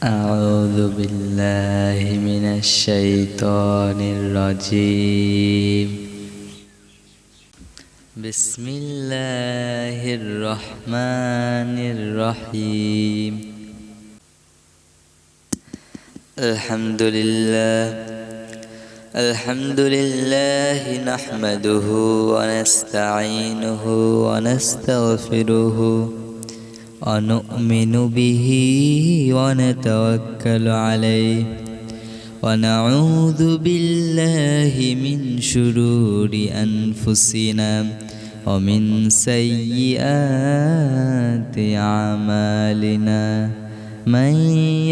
أعوذ بالله من الشيطان الرجيم بسم الله الرحمن الرحيم الحمد لله نحمده ونستعينه ونستغفره ونؤمن به ونتوكل عليه ونعوذ بالله من شرور أنفسنا ومن سيئات أعمالنا من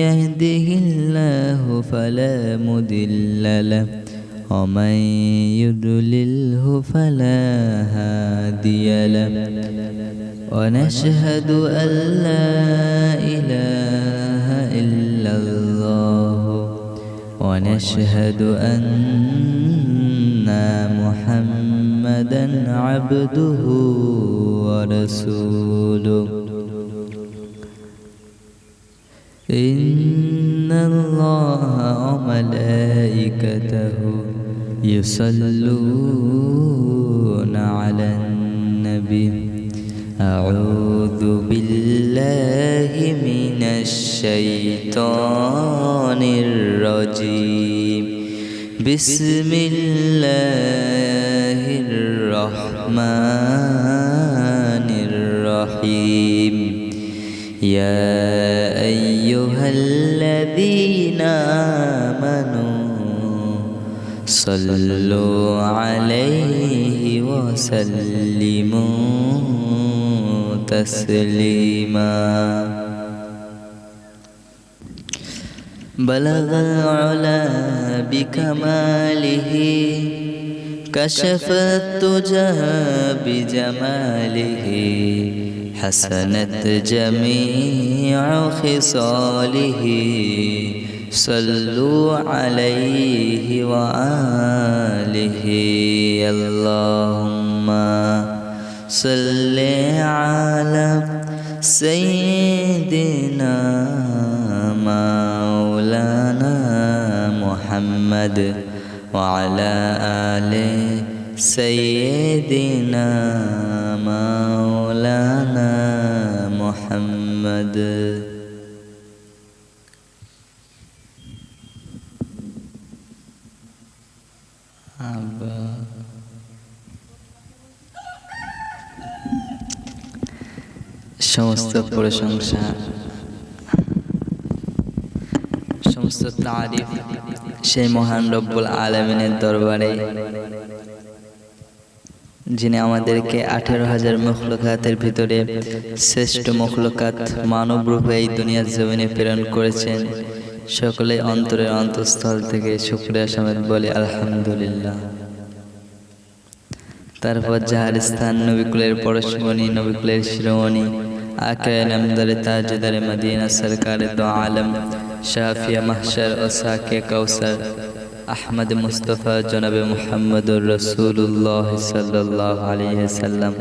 يهده الله فلا مضل له ومن يضلله فلا هادي له ونشهد أن لا إله إلا الله ونشهد أن محمدا عبده ورسوله إن الله وملائكته يصلون على النبي أعوذ بالله من الشيطان الرجيم بسم الله الرحمن الرحيم يا أيها الذين آمنوا صلوا عليه وسلموا تسليما بلغ العلا بكماله كشف الدجى بجماله حسنت جميع خصاله صلوا عليه وآله اللهم صل على سيدنا مولانا محمد وعلى آل سيدنا مولانا محمد সমস্ত প্রশংসা সমস্ত তারিফ সেই মহান রব্বুল আলামিনের দরবারে, যিনি আমাদেরকে 18,000 মখলুকাতের ভিতরে শ্রেষ্ঠ মখলুকাত মানব রূপে এই দুনিয়ার জমিনে প্রেরণ করেছেন। সকলে অন্তরের অন্তঃস্থল থেকে শুকরিয়া সমেত বলে আলহামদুলিল্লাহ। তারপর যাহার স্থান নবিকুলের পরশমণি, নবিকুলের শিরোমণি, আকায়ে নামদারে তাজদারে মদিনা সরকারে দো আলম, শাফিয়া মাহশর ও সাকে কাউসার, আহমদ মুস্তফা জনাবে মুহাম্মদুর রাসূলুল্লাহ সাল্লাল্লাহু আলাইহি সাল্লাম,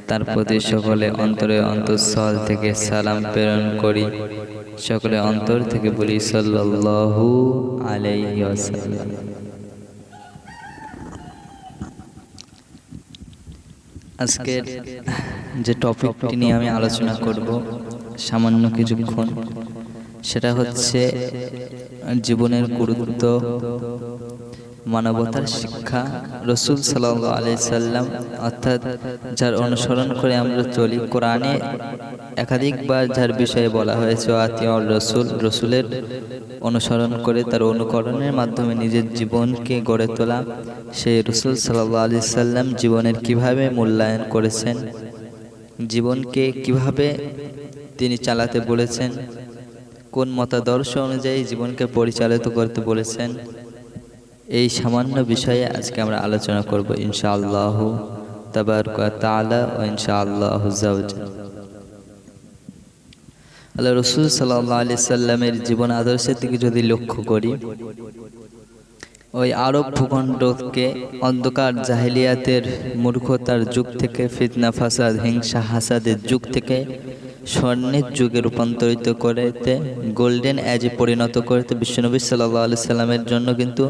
তার প্রতি সকলে অন্তরে অন্তঃস্থল থেকে সালাম প্রেরণ করি। সকলে অন্তর থেকে বলি সাল্লাল্লাহু আলাইহি ওয়াসাল্লাম। আজকের যে টপিকটি নিয়ে আমি আলোচনা করব সামান্য কিছুক্ষণ, সেটা হচ্ছে জীবনের গুরুত্ব, মানবতার শিক্ষা। রাসূল সাল্লাল্লাহু আলাইহি সাল্লাম অর্থাৎ যার অনুসরণ করে আমরা চলি, কোরআনে একাধিকবার যার বিষয়ে বলা হয়েছে আতিউর রাসূল, রাসূলের অনুসরণ করে তার অনুকরণের মাধ্যমে নিজের জীবনকে গড়ে তোলা। সেই রাসূল সাল্লাল্লাহু আলাইহি সাল্লাম জীবনের কিভাবে মূল্যায়ন করেছেন, জীবনকে কিভাবে তিনি চালাতে বলেছেন, কোন মতাদর্শ অনুযায়ী জীবনকে পরিচালিত করতে বলেছেন, এই সামান্য বিষয়ে আজকে আমরা আলোচনা করব ইনশাআল্লাহ তাবারক ওয়া তাআলা ও ইনশাআল্লাহ আযওয়াজাল। আল্লাহ রাসূল সাল্লাল্লাহু আলাইহি সাল্লামের জীবন আদর্শের দিকে যদি লক্ষ্য করি, ওই আরব ভূখণ্ডকে অন্ধকার জাহেলিয়াতের মূর্খতার যুগ থেকে, ফিতনা ফাসাদ হিংসা হাসাদের যুগ থেকে স্বর্ণের যুগে রূপান্তরিত করতে, গোল্ডেন এজে পরিণত করতে বিশ্বনবী সাল্লাল্লাহু আলাইহি সাল্লামের জন্য কিন্তু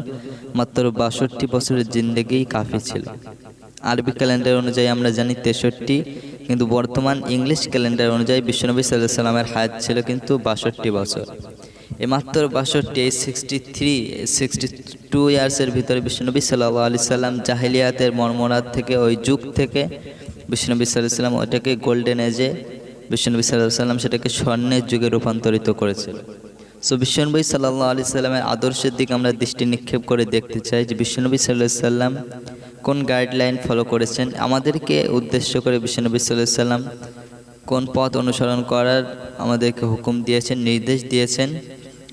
মাত্র ৬২ বছরের জিন্দেগিই কাফি ছিল। আরবি ক্যালেন্ডার অনুযায়ী আমরা জানি ৬৩, কিন্তু বর্তমান ইংলিশ ক্যালেন্ডার অনুযায়ী বিশ্বনবী সাল্লাল্লাহু আলাইহি সাল্লামের হায়াত ছিল কিন্তু ৬২ বছর। এই মাত্র ৬২, 62 ইয়ার্সের ভিতরে বিশ্বনবী সাল্লাল্লাহু আলাইহি সাল্লাম জাহেলিয়াতের মর্মরাত থেকে, ওই যুগ থেকে বিশ্বনবী সাল্লাল্লাহু আলাইহি সাল্লাম ওটাকে গোল্ডেন এজে, বিশ্বনবী সাল্লাল্লাহু আলাইহি সাল্লাম সেটাকে স্বর্ণের যুগে রূপান্তরিত করেছিল। সো বিশ্বনবী সাল্লাল্লাহু আলাইহি সাল্লামের আদর্শের দিকে আমরা দৃষ্টি নিক্ষেপ করে দেখতে চাই যে বিশ্বনবী সাল্লাল্লাহু আলাইহি সাল্লাম কোন গাইডলাইন ফলো করেছেন, আমাদেরকে উদ্দেশ্য করে বিশ্বনবী সাল্লাল্লাহু আলাইহি সাল্লাম কোন পথ অনুসরণ করার আমাদেরকে হুকুম দিয়েছেন, নির্দেশ দিয়েছেন।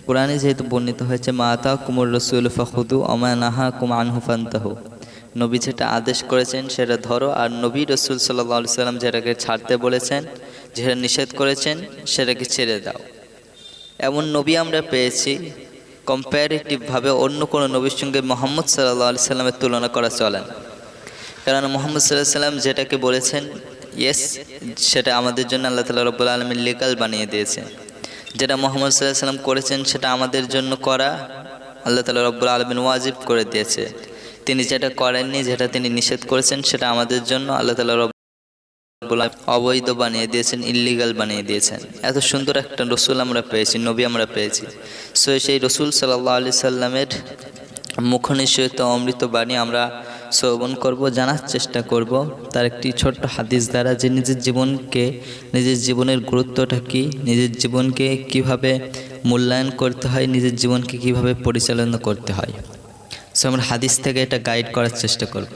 কোরআনে যেহেতু বর্ণিত হয়েছে মা আতাকুমুর রাসূল ফাখুযু ওয়া মা নাহাকুম আনহু ফান্তাহু, নবী যেটা আদেশ করেছেন সেটা ধরো, আর নবী রাসূল সাল্লাল্লাহু আলাইহি সাল্লাম যেটাকে ছাড়তে বলেছেন, যেটা নিষেধ করেছেন সেটাকে ছেড়ে দাও। এমন নবী আমরা পেয়েছি কম্প্যারেটিভভাবে অন্য কোনো নবীর সঙ্গে মুহাম্মদ সাল্লাল্লাহু আলাইহি সাল্লামের তুলনা করা চলে না। কারণ মুহাম্মদ সাল্লাল্লাহু আলাইহি সাল্লাম যেটাকে বলেছেন ইয়েস, সেটা আমাদের জন্য আল্লাহ তাআলা রব্বুল আলামিন লিগ্যাল বানিয়ে দিয়েছেন। যেটা মুহাম্মদ সাল্লাল্লাহু আলাইহি সাল্লাম করেছেন সেটা আমাদের জন্য করা আল্লাহ তাআলা রব্বুল আলামিন ওয়াজিব করে দিয়েছে। তিনি যেটা করেননি, যেটা তিনি নিষেধ করেছেন সেটা আমাদের জন্য আল্লাহ তাআলা অবৈধ বানিয়ে দিয়েছেন, ইল্লিগাল বানিয়ে দিয়েছেন। এত সুন্দর একটা রসুল আমরা পেয়েছি, নবী আমরা পেয়েছি। সো সেই রসুল সাল্লাল্লাহু আলাইহি সাল্লামের মুখনিঃসৃত অমৃত বাণী আমরা শ্রবণ করব, জানার চেষ্টা করব তার একটি ছোট্ট হাদিস দ্বারা, যে নিজের জীবনকে, নিজের জীবনের গুরুত্বটা কী, নিজের জীবনকে কিভাবে মূল্যায়ন করতে হয়, নিজের জীবনকে কিভাবে পরিচালনা করতে হয়। সো আমরা হাদিস থেকে এটা গাইড করার চেষ্টা করব।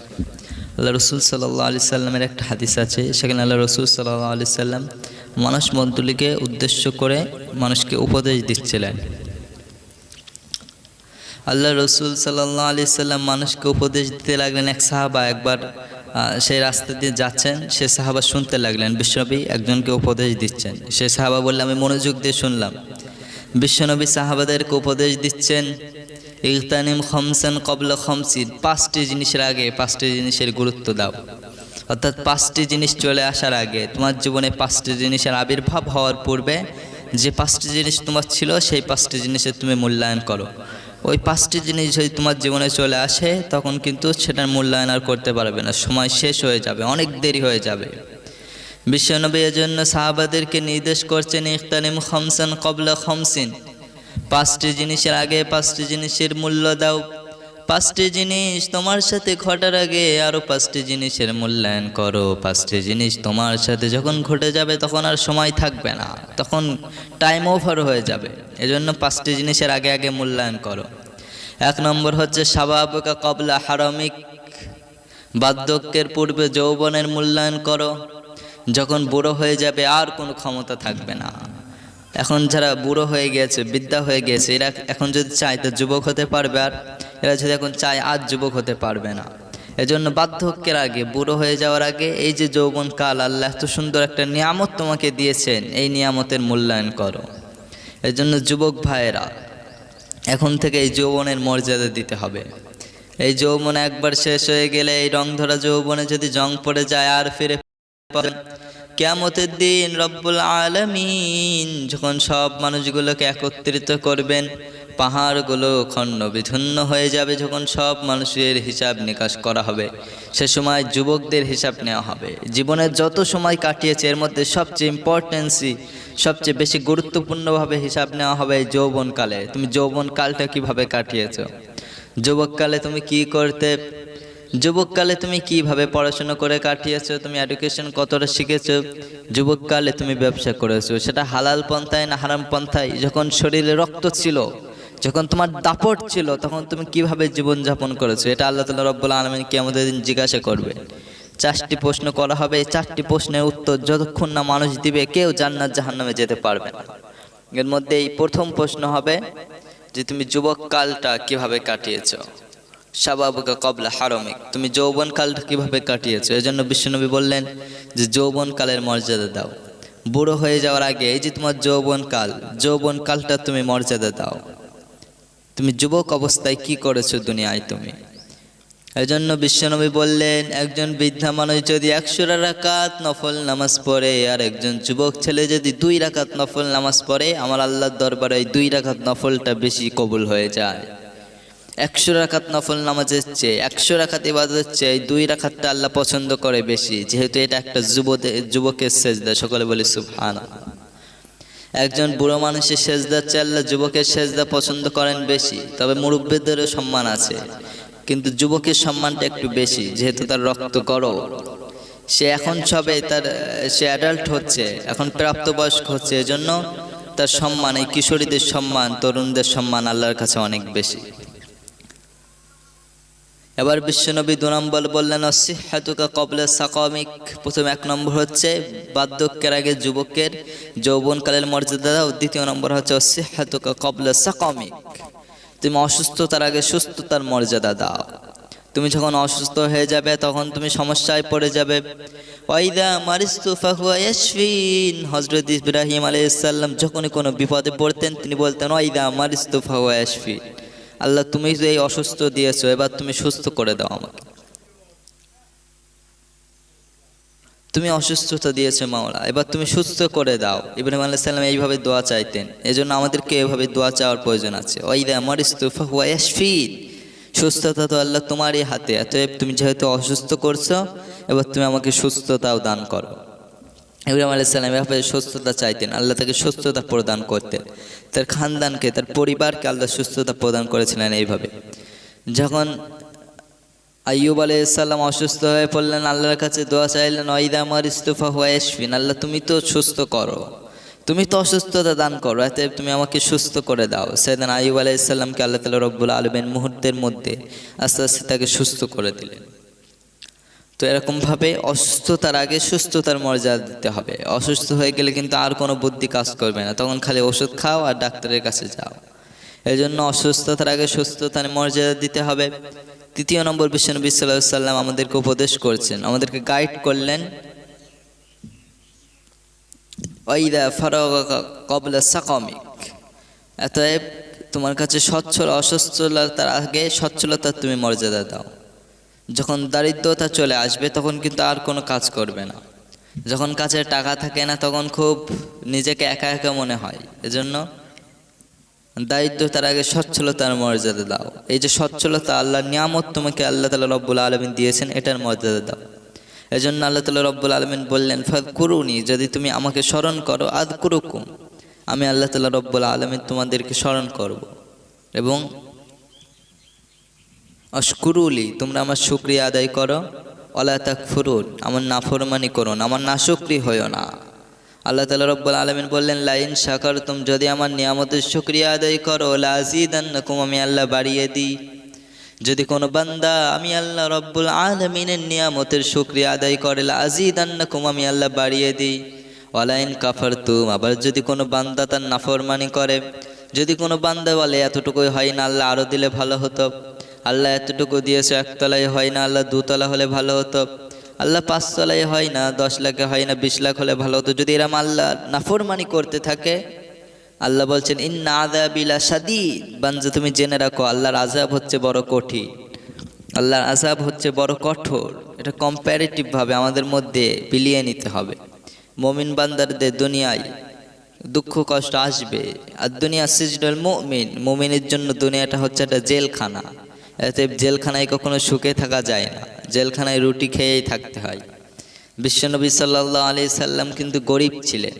আল্লাহ রসুল সাল্লাল্লাহু আলাইহি সাল্লামের একটা হাদিস আছে, সেখানে আল্লাহ রসুল সাল্লাল্লাহু আলাইহি সাল্লাম মানুষ মণ্ডলীকে উদ্দেশ্য করে মানুষকে উপদেশ দিচ্ছিলেন। আল্লাহ রসুল সাল্লাল্লাহু আলাইহি সাল্লাম মানুষকে উপদেশ দিতে লাগলেন। এক সাহাবা একবার সেই রাস্তা দিয়ে যাচ্ছেন, সে সাহাবা শুনতে লাগলেন বিশ্বনবী একজনকে উপদেশ দিচ্ছেন। সে সাহাবা বললে আমি মনোযোগ দিয়ে শুনলাম। বিশ্বনবী সাহাবাদেরকে উপদেশ দিচ্ছেন ইগতানিম খামসান ক্বাবলা খামসিন, 5টি জিনিসের আগে 5টি জিনিসের গুরুত্ব দাও। অর্থাৎ 5টি জিনিস চলে আসার আগে, তোমার জীবনে 5টি জিনিসের আবির্ভাব হওয়ার পূর্বে যে 5টি জিনিস তোমার ছিল সেই 5টি জিনিসের তুমি মূল্যায়ন করো। ওই 5টি জিনিস যদি তোমার জীবনে চলে আসে তখন কিন্তু সেটার মূল্যায়ন আর করতে পারবে না, সময় শেষ হয়ে যাবে, অনেক দেরি হয়ে যাবে। বিশ্বনবী এজন্য সাহাবাদেরকে নির্দেশ করছেন ইগতানিম খামসান ক্বাবলা খামসিন, 5টি জিনিসের আগে 5টি জিনিসের মূল্য দাও। 5টি জিনিস তোমার সাথে ঘটার আগে আরও 5টি জিনিসের মূল্যায়ন করো। 5টি জিনিস তোমার সাথে যখন ঘটে যাবে তখন আর সময় থাকবে না, তখন টাইম ওভার হয়ে যাবে। এজন্য 5টি জিনিসের আগে আগে মূল্যায়ন করো। 1 নম্বর হচ্ছে শাবাবুকা ক্বাবলা হারামিক, বার্ধক্যের পূর্বে যৌবনের মূল্যায়ন করো। যখন বুড়ো হয়ে যাবে আর কোনো ক্ষমতা থাকবে না। এখন যারা বুড়ো হয়ে গিয়েছে, বিদ্যা হয়ে গিয়েছে, এরা এখন যদি চায় তো যুবক হতে পারবে, আর এরা যদি এখন চায় আজ যুবক হতে পারবে না। এজন্য বার্ধক্যের আগে, বুড়ো হয়ে যাওয়ার আগে এই যে যৌবনকাল, আল্লাহ এত সুন্দর একটা নিয়ামত তোমাকে দিয়েছেন, এই নিয়ামতের মূল্যায়ন করো। এজন্য যুবক ভাইয়েরা এখন থেকে এই যৌবনের মর্যাদা দিতে হবে। এই যৌবন একবার শেষ হয়ে গেলে, এই রং ধরা যৌবনে যদি জং পড়ে যায় আর ফিরে কিয়ামতের দিন রব্বুল আলামিন যখন সব মানুষগুলোকে একত্রিত করবেন, পাহাড়গুলো খণ্ড বিধন্ন হয়ে যাবে, যখন সব মানুষের হিসাব নিকাশ করা হবে, সে সময় যুবকদের হিসাব নেওয়া হবে। জীবনের যত সময় কাটিয়েছে এর মধ্যে সবচেয়ে ইম্পর্টেন্সি, সবচেয়ে বেশি গুরুত্বপূর্ণভাবে হিসাব নেওয়া হবে যৌবনকালে। তুমি যৌবনকালটা কিভাবে কাটিয়েছ, যুবককালে তুমি কি করতে, যুবককালে তুমি কিভাবে পড়াশোনা করে কাটিয়েছো, তুমি এডুকেশন কতটা শিখেছো, যুবককালে তুমি ব্যবসা করেছো, সেটা হালাল পন্থায় না হারাম পন্থায়, যখন শরীরে রক্ত ছিল, যখন তোমার দাপট ছিল, তখন তুমি কিভাবে জীবনযাপন করেছো, এটা আল্লাহ তাআলা রব্বুল আলামিন কিয়ামতের দিন জিজ্ঞাসা করবে। 4টি প্রশ্ন করা হবে। এই 4টি প্রশ্নের উত্তর যতক্ষণ না মানুষ দিবে কেউ জান্নাত জাহান্নামে যেতে পারবে না। এর মধ্যে এই প্রথম প্রশ্ন হবে যে তুমি যুবককালটা কিভাবে কাটিয়েছো, শাবাবুকা ক্বাবলা হারামিক, তুমি যৌবনকালটা কিভাবে কাটিয়েছো। এজন্য বিশ্বনবী বললেন যে যৌবনকালের মর্যাদা দাও। বুড়ো হয়ে যাওয়ার আগে এই যে তোমার যৌবনকাল, যৌবনকালটা তুমি মর্যাদা দাও। তুমি যুবক অবস্থায় কি করেছো দুনিয়ায় তুমি। এজন্য বিশ্বনবী বললেন, একজন বৃদ্ধা মানুষ যদি 100 রাকাত নফল নামাজ পড়ে আর একজন যুবক ছেলে যদি 2 রাকাত নফল নামাজ পড়ে, আমার আল্লাহর দরবারে 2 রাকাত নফলটা বেশি কবুল হয়ে যায়। 100 রাকাত নফল নামাজের চেয়ে 100 রাকাত ইবাদতের চেয়ে 2 রাকাতটা আল্লাহ পছন্দ করে বেশি, যেহেতু এটা একটা যুবকের সেজদা। সকলে বলি সুবহানাল্লাহ। একজন বুড়ো মানুষের সেজদার চেয়ে আল্লাহ যুবকের সেজদা পছন্দ করেন বেশি। তবে মুরব্বিদেরও সম্মান আছে, কিন্তু যুবকের সম্মানটা একটু বেশি, যেহেতু তার রক্ত গরম, সে এখন সে অ্যাডাল্ট হচ্ছে, এখন প্রাপ্তবয়স্ক হচ্ছে। এজন্য তার সম্মান, এই কিশোরীদের সম্মান, তরুণদের সম্মান আল্লাহর কাছে অনেক বেশি। এবার বিশ্বনবী 2 নম্বর বললেন, অসিহাতুকা ক্বাবলা সাকামিক। প্রথম 1 নম্বর হচ্ছে বার্ধক্যের আগে যুবকের যৌবনকালের মর্যাদা দাও। দ্বিতীয় নম্বর হচ্ছে অসিহাতুকা ক্বাবলা সাকামিক, তুমি অসুস্থতার আগে সুস্থতার মর্যাদা দাও। তুমি যখন অসুস্থ হয়ে যাবে তখন তুমি সমস্যায় পড়ে যাবে। ওয়াইদা মারিস্তু ফাহুয়া ইয়াশফিন। হযরত ইব্রাহিম আলাইহিস সালাম যখনই কোনো বিপদে পড়তেন তিনি বলতেন, ওয়াইদা মারিস্তু ফাহুয়া ইয়াশফিন। আল্লাহ, তুমি যে এই অসুস্থ দিয়েছো, এবার তুমি সুস্থ করে দাও আমাকে। তুমি অসুস্থতা দিয়েছো মাওলা, এবার তুমি সুস্থ করে দাও। ইব্রাহিম আলাইহিস সালাম এইভাবে দোয়া চাইতেন। এজন্য আমাদেরকে এভাবে দোয়া চাওয়ার প্রয়োজন আছে। ওয়াইদা মারিস্তু ফাহুয়া ইয়াশফিন। সুস্থতা তো আল্লাহ তোমারই হাতে, অতএব তুমি যেহেতু অসুস্থ করছো, এবার তুমি আমাকে সুস্থতাও দান করো। ইব্রাহিম আলাইহিস সালাম এভাবে সুস্থতা চাইতেন, আল্লাহ তাকে সুস্থতা প্রদান করতেন। তার খানদানকে, তার পরিবারকে আল্লাহ সুস্থতা প্রদান করেছিলেন এইভাবে। যখন আইয়ুব আলাইহিস সালাম অসুস্থ হয়ে পড়লেন, আল্লাহর কাছে দোয়া চাইলেন, ওয়াইদা মারিস্তু ফাহুয়া ইয়াশফিন। আল্লাহ, তুমি তো সুস্থ করো, তুমি তো অসুস্থতা দান করো, এতে তুমি আমাকে সুস্থ করে দাও। সেদিন আইয়ুব আলাইহিস সালামকে আল্লাহ তাআলা রব্বুল আলামিন মুহূর্তের মধ্যে আস্তে আস্তে তাকে সুস্থ করে দিলেন। তো এরকমভাবে অসুস্থতার আগে সুস্থতার মর্যাদা দিতে হবে। অসুস্থ হয়ে গেলে কিন্তু আর কোনো বুদ্ধি কাজ করবে না, তখন খালি ওষুধ খাও আর ডাক্তারের কাছে যাও। এই জন্য অসুস্থতার আগে সুস্থতার মর্যাদা দিতে হবে। 3 নম্বর বিশ্বনবী সাল্লাল্লাহু আলাইহি সাল্লাম আমাদেরকে উপদেশ করছেন, আমাদেরকে গাইড করলেন, ওয়াইদা ফারাগা ক্বাবলা সাকামিক। অতএব তোমার কাছে অসচ্ছলতার আগে সচ্ছলতার তুমি মর্যাদা দাও। যখন দারিদ্রতা চলে আসবে তখন কিন্তু আর কোনো কাজ করবে না। যখন কাছে টাকা থাকে না তখন খুব নিজেকে একা একা মনে হয়। এজন্য দারিদ্রতার আগে সচ্ছলতার মর্যাদা দাও। এই যে সচ্ছলতা, আল্লাহর নিয়ামত তোমাকে আল্লাহ তাআলা রব্বুল আলামিন দিয়েছেন, এটার মর্যাদা দাও। এজন্য আল্লাহ তাআলা রব্বুল আলামিন বললেন, ফাযকুরুনি, যদি তুমি আমাকে স্মরণ করো, আযকুরুকুম, আমি আল্লাহ তাআলা রব্বুল আলামিন তোমাদেরকে স্মরণ করব। এবং আশকুরুলি, তোমরা আমার শুকরিয়া আদায় করো। ওয়ালা তাকফুরুন, আমার নাফরমানি করো না, আমার নাশুকরি হইও না। আল্লাহ তাআলা রব্বুল আলামিন বললেন, লাইন শাকারতুম, যদি আমার নিয়ামতের শুকরিয়া আদায় করো, লাযিদান্নাকুম, আমি আল্লাহ বাড়িয়ে দিই। যদি কোনো বান্দা আমি আল্লাহ রব্বুল আলামিনের নিয়ামতের শুকরিয়া আদায় করে, লাযিদান্নাকুম, আমি আল্লাহ বাড়িয়ে দিই। ওয়ালাইন কাফারতুম, আবার যদি কোনো বান্দা তার নাফরমানি করে, যদি কোনো বান্দা বলে এতটুকুই হয় না, আল্লাহ আরো দিলে ভালো হতো, আল্লাহ এতটুকু দিয়েছে, 1 তলায় হয় না, আল্লাহ 2 তলা হলে ভালো হতো, আল্লাহ 5 তলায় হয় না, 10 লাখে হয় না, 20 লাখ হলে ভালো হতো, যদি এরকম আল্লাহ নাফরমানি করতে থাকে, আল্লাহ বলছেন, ইন্না আযাবি লাশাদীদ, বান্দা তুমি জেনে রাখো আল্লাহর আযাব হচ্ছে বড় কঠিন, আল্লাহর আযাব হচ্ছে বড় কঠোর। এটা কম্প্যারেটিভ ভাবে আমাদের মধ্যে বিলিয়ে নিতে হবে। মুমিন বান্দারদের দুনিয়ায় দুঃখ কষ্ট আসবে, আর দুনিয়া সিজনুল মুমিন, মুমিনের জন্য দুনিয়াটা হচ্ছে একটা জেলখানা। এতে জেলখানায় কখনো সুখে থাকা যায় না, জেলখানায় রুটি খেয়েই থাকতে হয়। বিশ্বনবী সাল্লাল্লাহু আলাইহি সাল্লাম কিন্তু গরিব ছিলেন,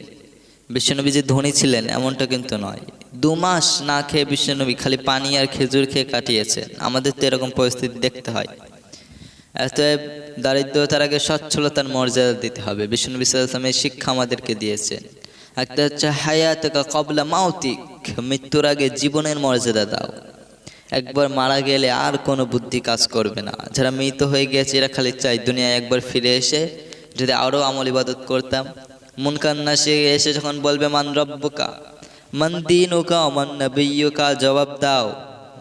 বিশ্বনবী যে ধনী ছিলেন এমনটা কিন্তু নয়। 2 মাস না খেয়ে বিশ্বনবী খালি পানি আর খেজুর খেয়ে কাটিয়েছেন। আমাদের তো এরকম পরিস্থিতি দেখতে হয়। অতএব দারিদ্রতার আগে সচ্ছলতার মর্যাদা দিতে হবে। বিশ্বনবী সাল্লাল্লাহু আলাইহি সাল্লাম এই শিক্ষা আমাদেরকে দিয়েছেন। একটা হচ্ছে হায়াতুকা ক্বাবলা মাউতিক, মৃত্যুর আগে জীবনের মর্যাদা দাও। একবার মারা গেলে আর কোনো বুদ্ধি কাজ করবে না। যারা মৃত হয়ে গেছে এরা খালি চাই দুনিয়ায় একবার ফিরে এসে যদি আরও আমল ইবাদত করতাম। মুনকার নাসির এসে যখন বলবে, মান রব্বুকা, মান দীনুকা, মান নবিয়্যুকা, জবাব দাও।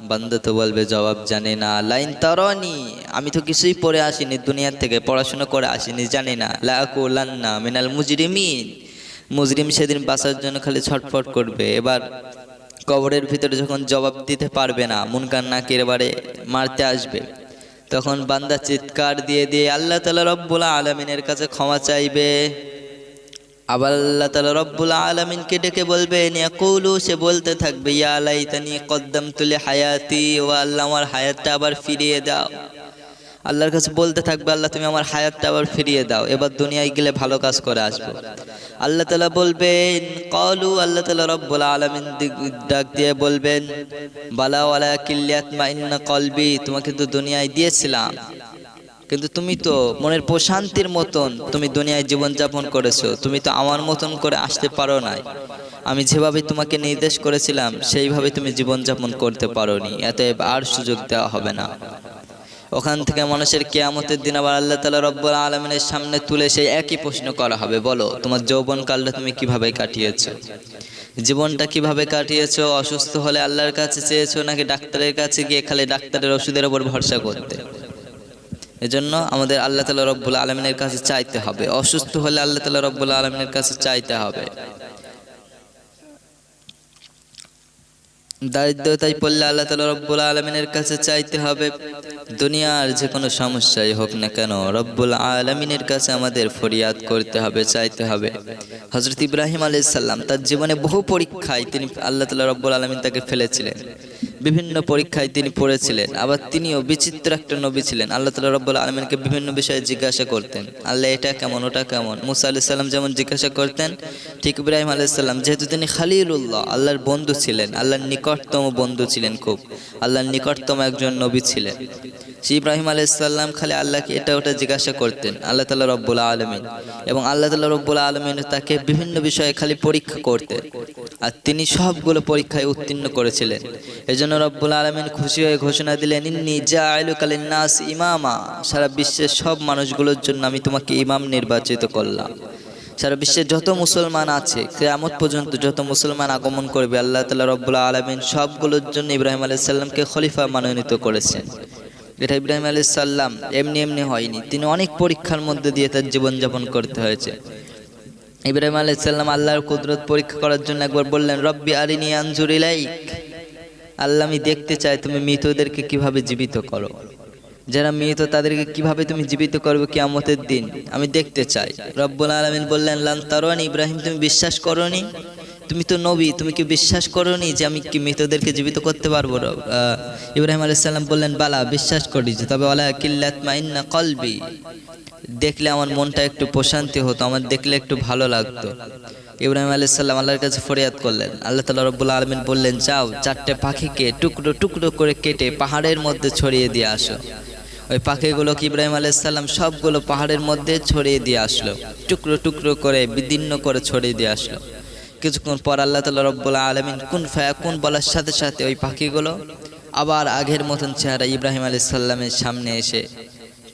বান্দা তো বলবে জবাব জানি না। লাইন তারানি, আমি তো কিছুই পড়ে আসিনি, দুনিয়ার থেকে পড়াশোনা করে আসিনি, জানি না। লাকুলান্না মিনাল মুজরিমিন, মুজরিম সেদিন বাঁচার জন্য খালি ছটফট করবে। এবার কবরের ভিতরে যখন জবাব দিতে পারবে না, মুনকার নাকির এবারে মারতে আসবে, তখন বান্দা চিৎকার দিয়ে দিয়ে আল্লাহ তাআলা রব্বুল আলামিনের কাছে ক্ষমা চাইবে। আবার আল্লাহ তাআলা রব্বুল আলামিনকে ডেকে বলবেন, ইয়াকুলু, সে বলতে থাকবে, ইয়া লাইতানি কদ্দামতু লি হায়াতি, ও আল্লাহ আমার হায়াতটা আবার ফিরিয়ে দাও। আল্লাহর কাছে বলতে থাকবে, আল্লাহ তুমি আমার হায়াতটা আবার ফিরিয়ে দাও, এবার দুনিয়ায় গেলে ভালো কাজ করে আসবো। আল্লাহ তাআলা বলবেন, ক্বালু, আল্লাহ তাআলা রব্বুল আলামিন ডাক দিয়ে বলবেন, বালা ওয়ালাকিন লিয়াতমাইন্না কলবি, তোমাকে তো দুনিয়ায় দিয়েছিলাম, কিন্তু তুমি তো মনের প্রশান্তির মতন তুমি দুনিয়ায় জীবনযাপন করেছো, তুমি তো আমার মতন করে আসতে পারো নাই। আমি যেভাবে তোমাকে নির্দেশ করেছিলাম সেইভাবে তুমি জীবনযাপন করতে পারোনি, এতএব আর সুযোগ দেওয়া হবে না। ওখান থেকে মানুষের কিয়ামতের দিন আবার আল্লাহ তাআলা রব্বুল আলামিনের সামনে তুলে সেই একই প্রশ্ন করা হবে, বলো তোমার যৌবনকালটা তুমি কিভাবে কাটিয়েছো, জীবনটা কিভাবে কাটিয়েছো? অসুস্থ হলে আল্লাহর কাছে চেয়েছো নাকি ডাক্তারের কাছে গিয়ে খালি ডাক্তারের ওষুধের উপর ভরসা করতে? এজন্য আমাদের আল্লাহ তাআলা রব্বুল আলামিনের কাছে চাইতে হবে, অসুস্থ হলে আল্লাহ তাআলা রব্বুল আলামিনের কাছে চাইতে হবে, দারিদ্রতায় পড়লে আল্লাহ তাআলা রব্বুল আলামিনের কাছে চাইতে হবে। দুনিয়ার যে কোনো সমস্যাই হোক না কেন রব্বুল আলামিনের কাছে আমাদের ফরিয়াদ করতে হবে, চাইতে হবে। হযরত ইব্রাহিম আলাইহিস সালাম তার জীবনে বহু পরীক্ষায় তিনি আল্লাহ তাআলা রব্বুল আলামিন তাকে ফেলেছিলেন, বিভিন্ন পরীক্ষায় তিনি পড়েছিলেন। আবার তিনিও বিচিত্র একটা নবী ছিলেন, আল্লাহ তাআলা রব্বুল আলামিনকে বিভিন্ন বিষয়ে জিজ্ঞাসা করতেন, আল্লাহ এটা কেমন ওটা কেমন। মুসা আলাইহিস সালাম যেমন জিজ্ঞাসা করতেন, ঠিক ইব্রাহিম আলাইহিস সালাম যেহেতু তিনি খলিলুল্লাহ, আল্লাহর বন্ধু ছিলেন, আল্লাহর নিকটতম বন্ধু ছিলেন, খুব আল্লাহর নিকটতম একজন নবী ছিলেন, সেই ইব্রাহিম আলাইহিস সালাম খালি আল্লাহকে এটা ওটা জিজ্ঞাসা করতেন আল্লাহ তাআলা রব্বুল আলামিন, এবং আল্লাহ তাআলা রব্বুল আলামিন তাকে বিভিন্ন বিষয়ে খালি পরীক্ষা করতেন, আর তিনি সবগুলো পরীক্ষায় উত্তীর্ণ করেছিলেন। এজন্য রব্বুল আলামিন খুশি হয়ে ঘোষণা দিলেন, ইন্নী জাআইলুকা লিন-নাস ইমামা, সারা বিশ্বের সব মানুষগুলোর জন্য আমি তোমাকে ইমাম নির্বাচিত করলাম। সারা বিশ্বের যত মুসলমান আছে, কিয়ামত পর্যন্ত যত মুসলমান আগমন করবে, আল্লাহ তাআলা রব্বুল আলামিন সবগুলোর জন্য ইব্রাহিম আলাইহিস সালামকে খলিফা মনোনীত করেছেন। এটা ইব্রাহিম আলাইহিস সালাম এমনি এমনি হয়নি, তিনি অনেক পরীক্ষার মধ্যে দিয়ে তার জীবনযাপন করতে হয়েছে। ইব্রাহিম আলাইহিস সালাম আল্লাহর কুদরত পরীক্ষা করার জন্য একবার বললেন, রব্বি আরিনি আনজুর ইলাইক, আল্লাহ আমি দেখতে চাই তুমি মৃতদেরকে কিভাবে জীবিত করো, যারা মৃত তাদেরকে কিভাবে তুমি জীবিত করবে কিয়ামতের দিন, আমি দেখতে চাই। রব্বুল আলামিন বললেন, লান তারানি, ইব্রাহিম তুমি বিশ্বাস করোনি, তুমি তো নবী, তুমি কি বিশ্বাস করোনি যে আমি কি মৃতদেরকে জীবিত করতে পারবো? ইব্রাহিম আলাইহিস সালাম বললেন, বালা, বিশ্বাস করেছি, তবে ওয়ালাকিন লিয়াতমাইন্না কলবি, দেখলে আমার মনটা একটু প্রশান্তি হতো, আমার দেখলে একটু ভালো লাগতো। ইব্রাহিম আলাইহিস সালাম আল্লাহর কাছে ফরিয়াদ করলেন। আল্লাহ তাআলা রব্বুল আলামিন বললেন, যাও 4টে পাখিকে টুকরো টুকরো করে কেটে পাহাড়ের মধ্যে ছড়িয়ে দিয়ে আসো। ওই পাখিগুলোকে ইব্রাহিম আলাইহিস সালাম সবগুলো পাহাড়ের মধ্যে ছড়িয়ে দিয়ে আসলো, টুকরো টুকরো করে বিদীর্ণ করে ছড়িয়ে দিয়ে আসলো। কিছুক্ষণ পর আল্লাহ তাআলা রব্বুল আলামিন কুন ফায়াকুন বলার সাথে সাথে ওই পাখিগুলো আবার আগের মতন চেহারা ইব্রাহিম আলাইহিস সালামের সামনে এসে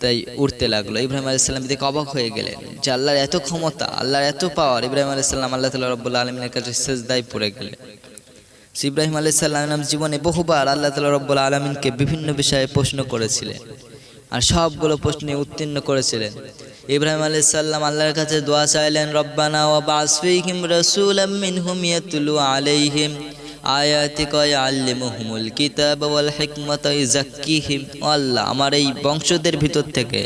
তাই উড়তে লাগলো। ইব্রাহিম আলাইহিস সালাম দেখে অবাক হয়ে গেলেন যে আল্লাহর এত ক্ষমতা, আল্লাহর এত পাওয়ার। ইব্রাহিম আলাইহিস সালাম আল্লাহ তাআলা রব্বুল আলামিনের কাছে সিজদায় পড়ে গেলেন। ইব্রাহিম আলাইহিস সালাম জীবনে বহুবার আল্লাহ তাআলা রব্বুল আলামিনকে বিভিন্ন বিষয়ে প্রশ্ন করেছিলেন, আর সবগুলো প্রশ্নে উত্তীর্ণ করেছিলেন। ইব্রাহিম আলাইহিস সালাম আল্লাহর কাছে দোয়া চাইলেন, রব্বানা ওয়া বা'স ফীহিম রাসূলাম মিনহুম ইয়াতলু আলাইহিম আয়াতিকা ওয়া ইউআল্লিমুহুমুল কিতাবা ওয়াল হিকমাতা ওয়া ইউযাক্কিহিম। ও আল্লাহ, আমার এই বংশদের ভিতর থেকে,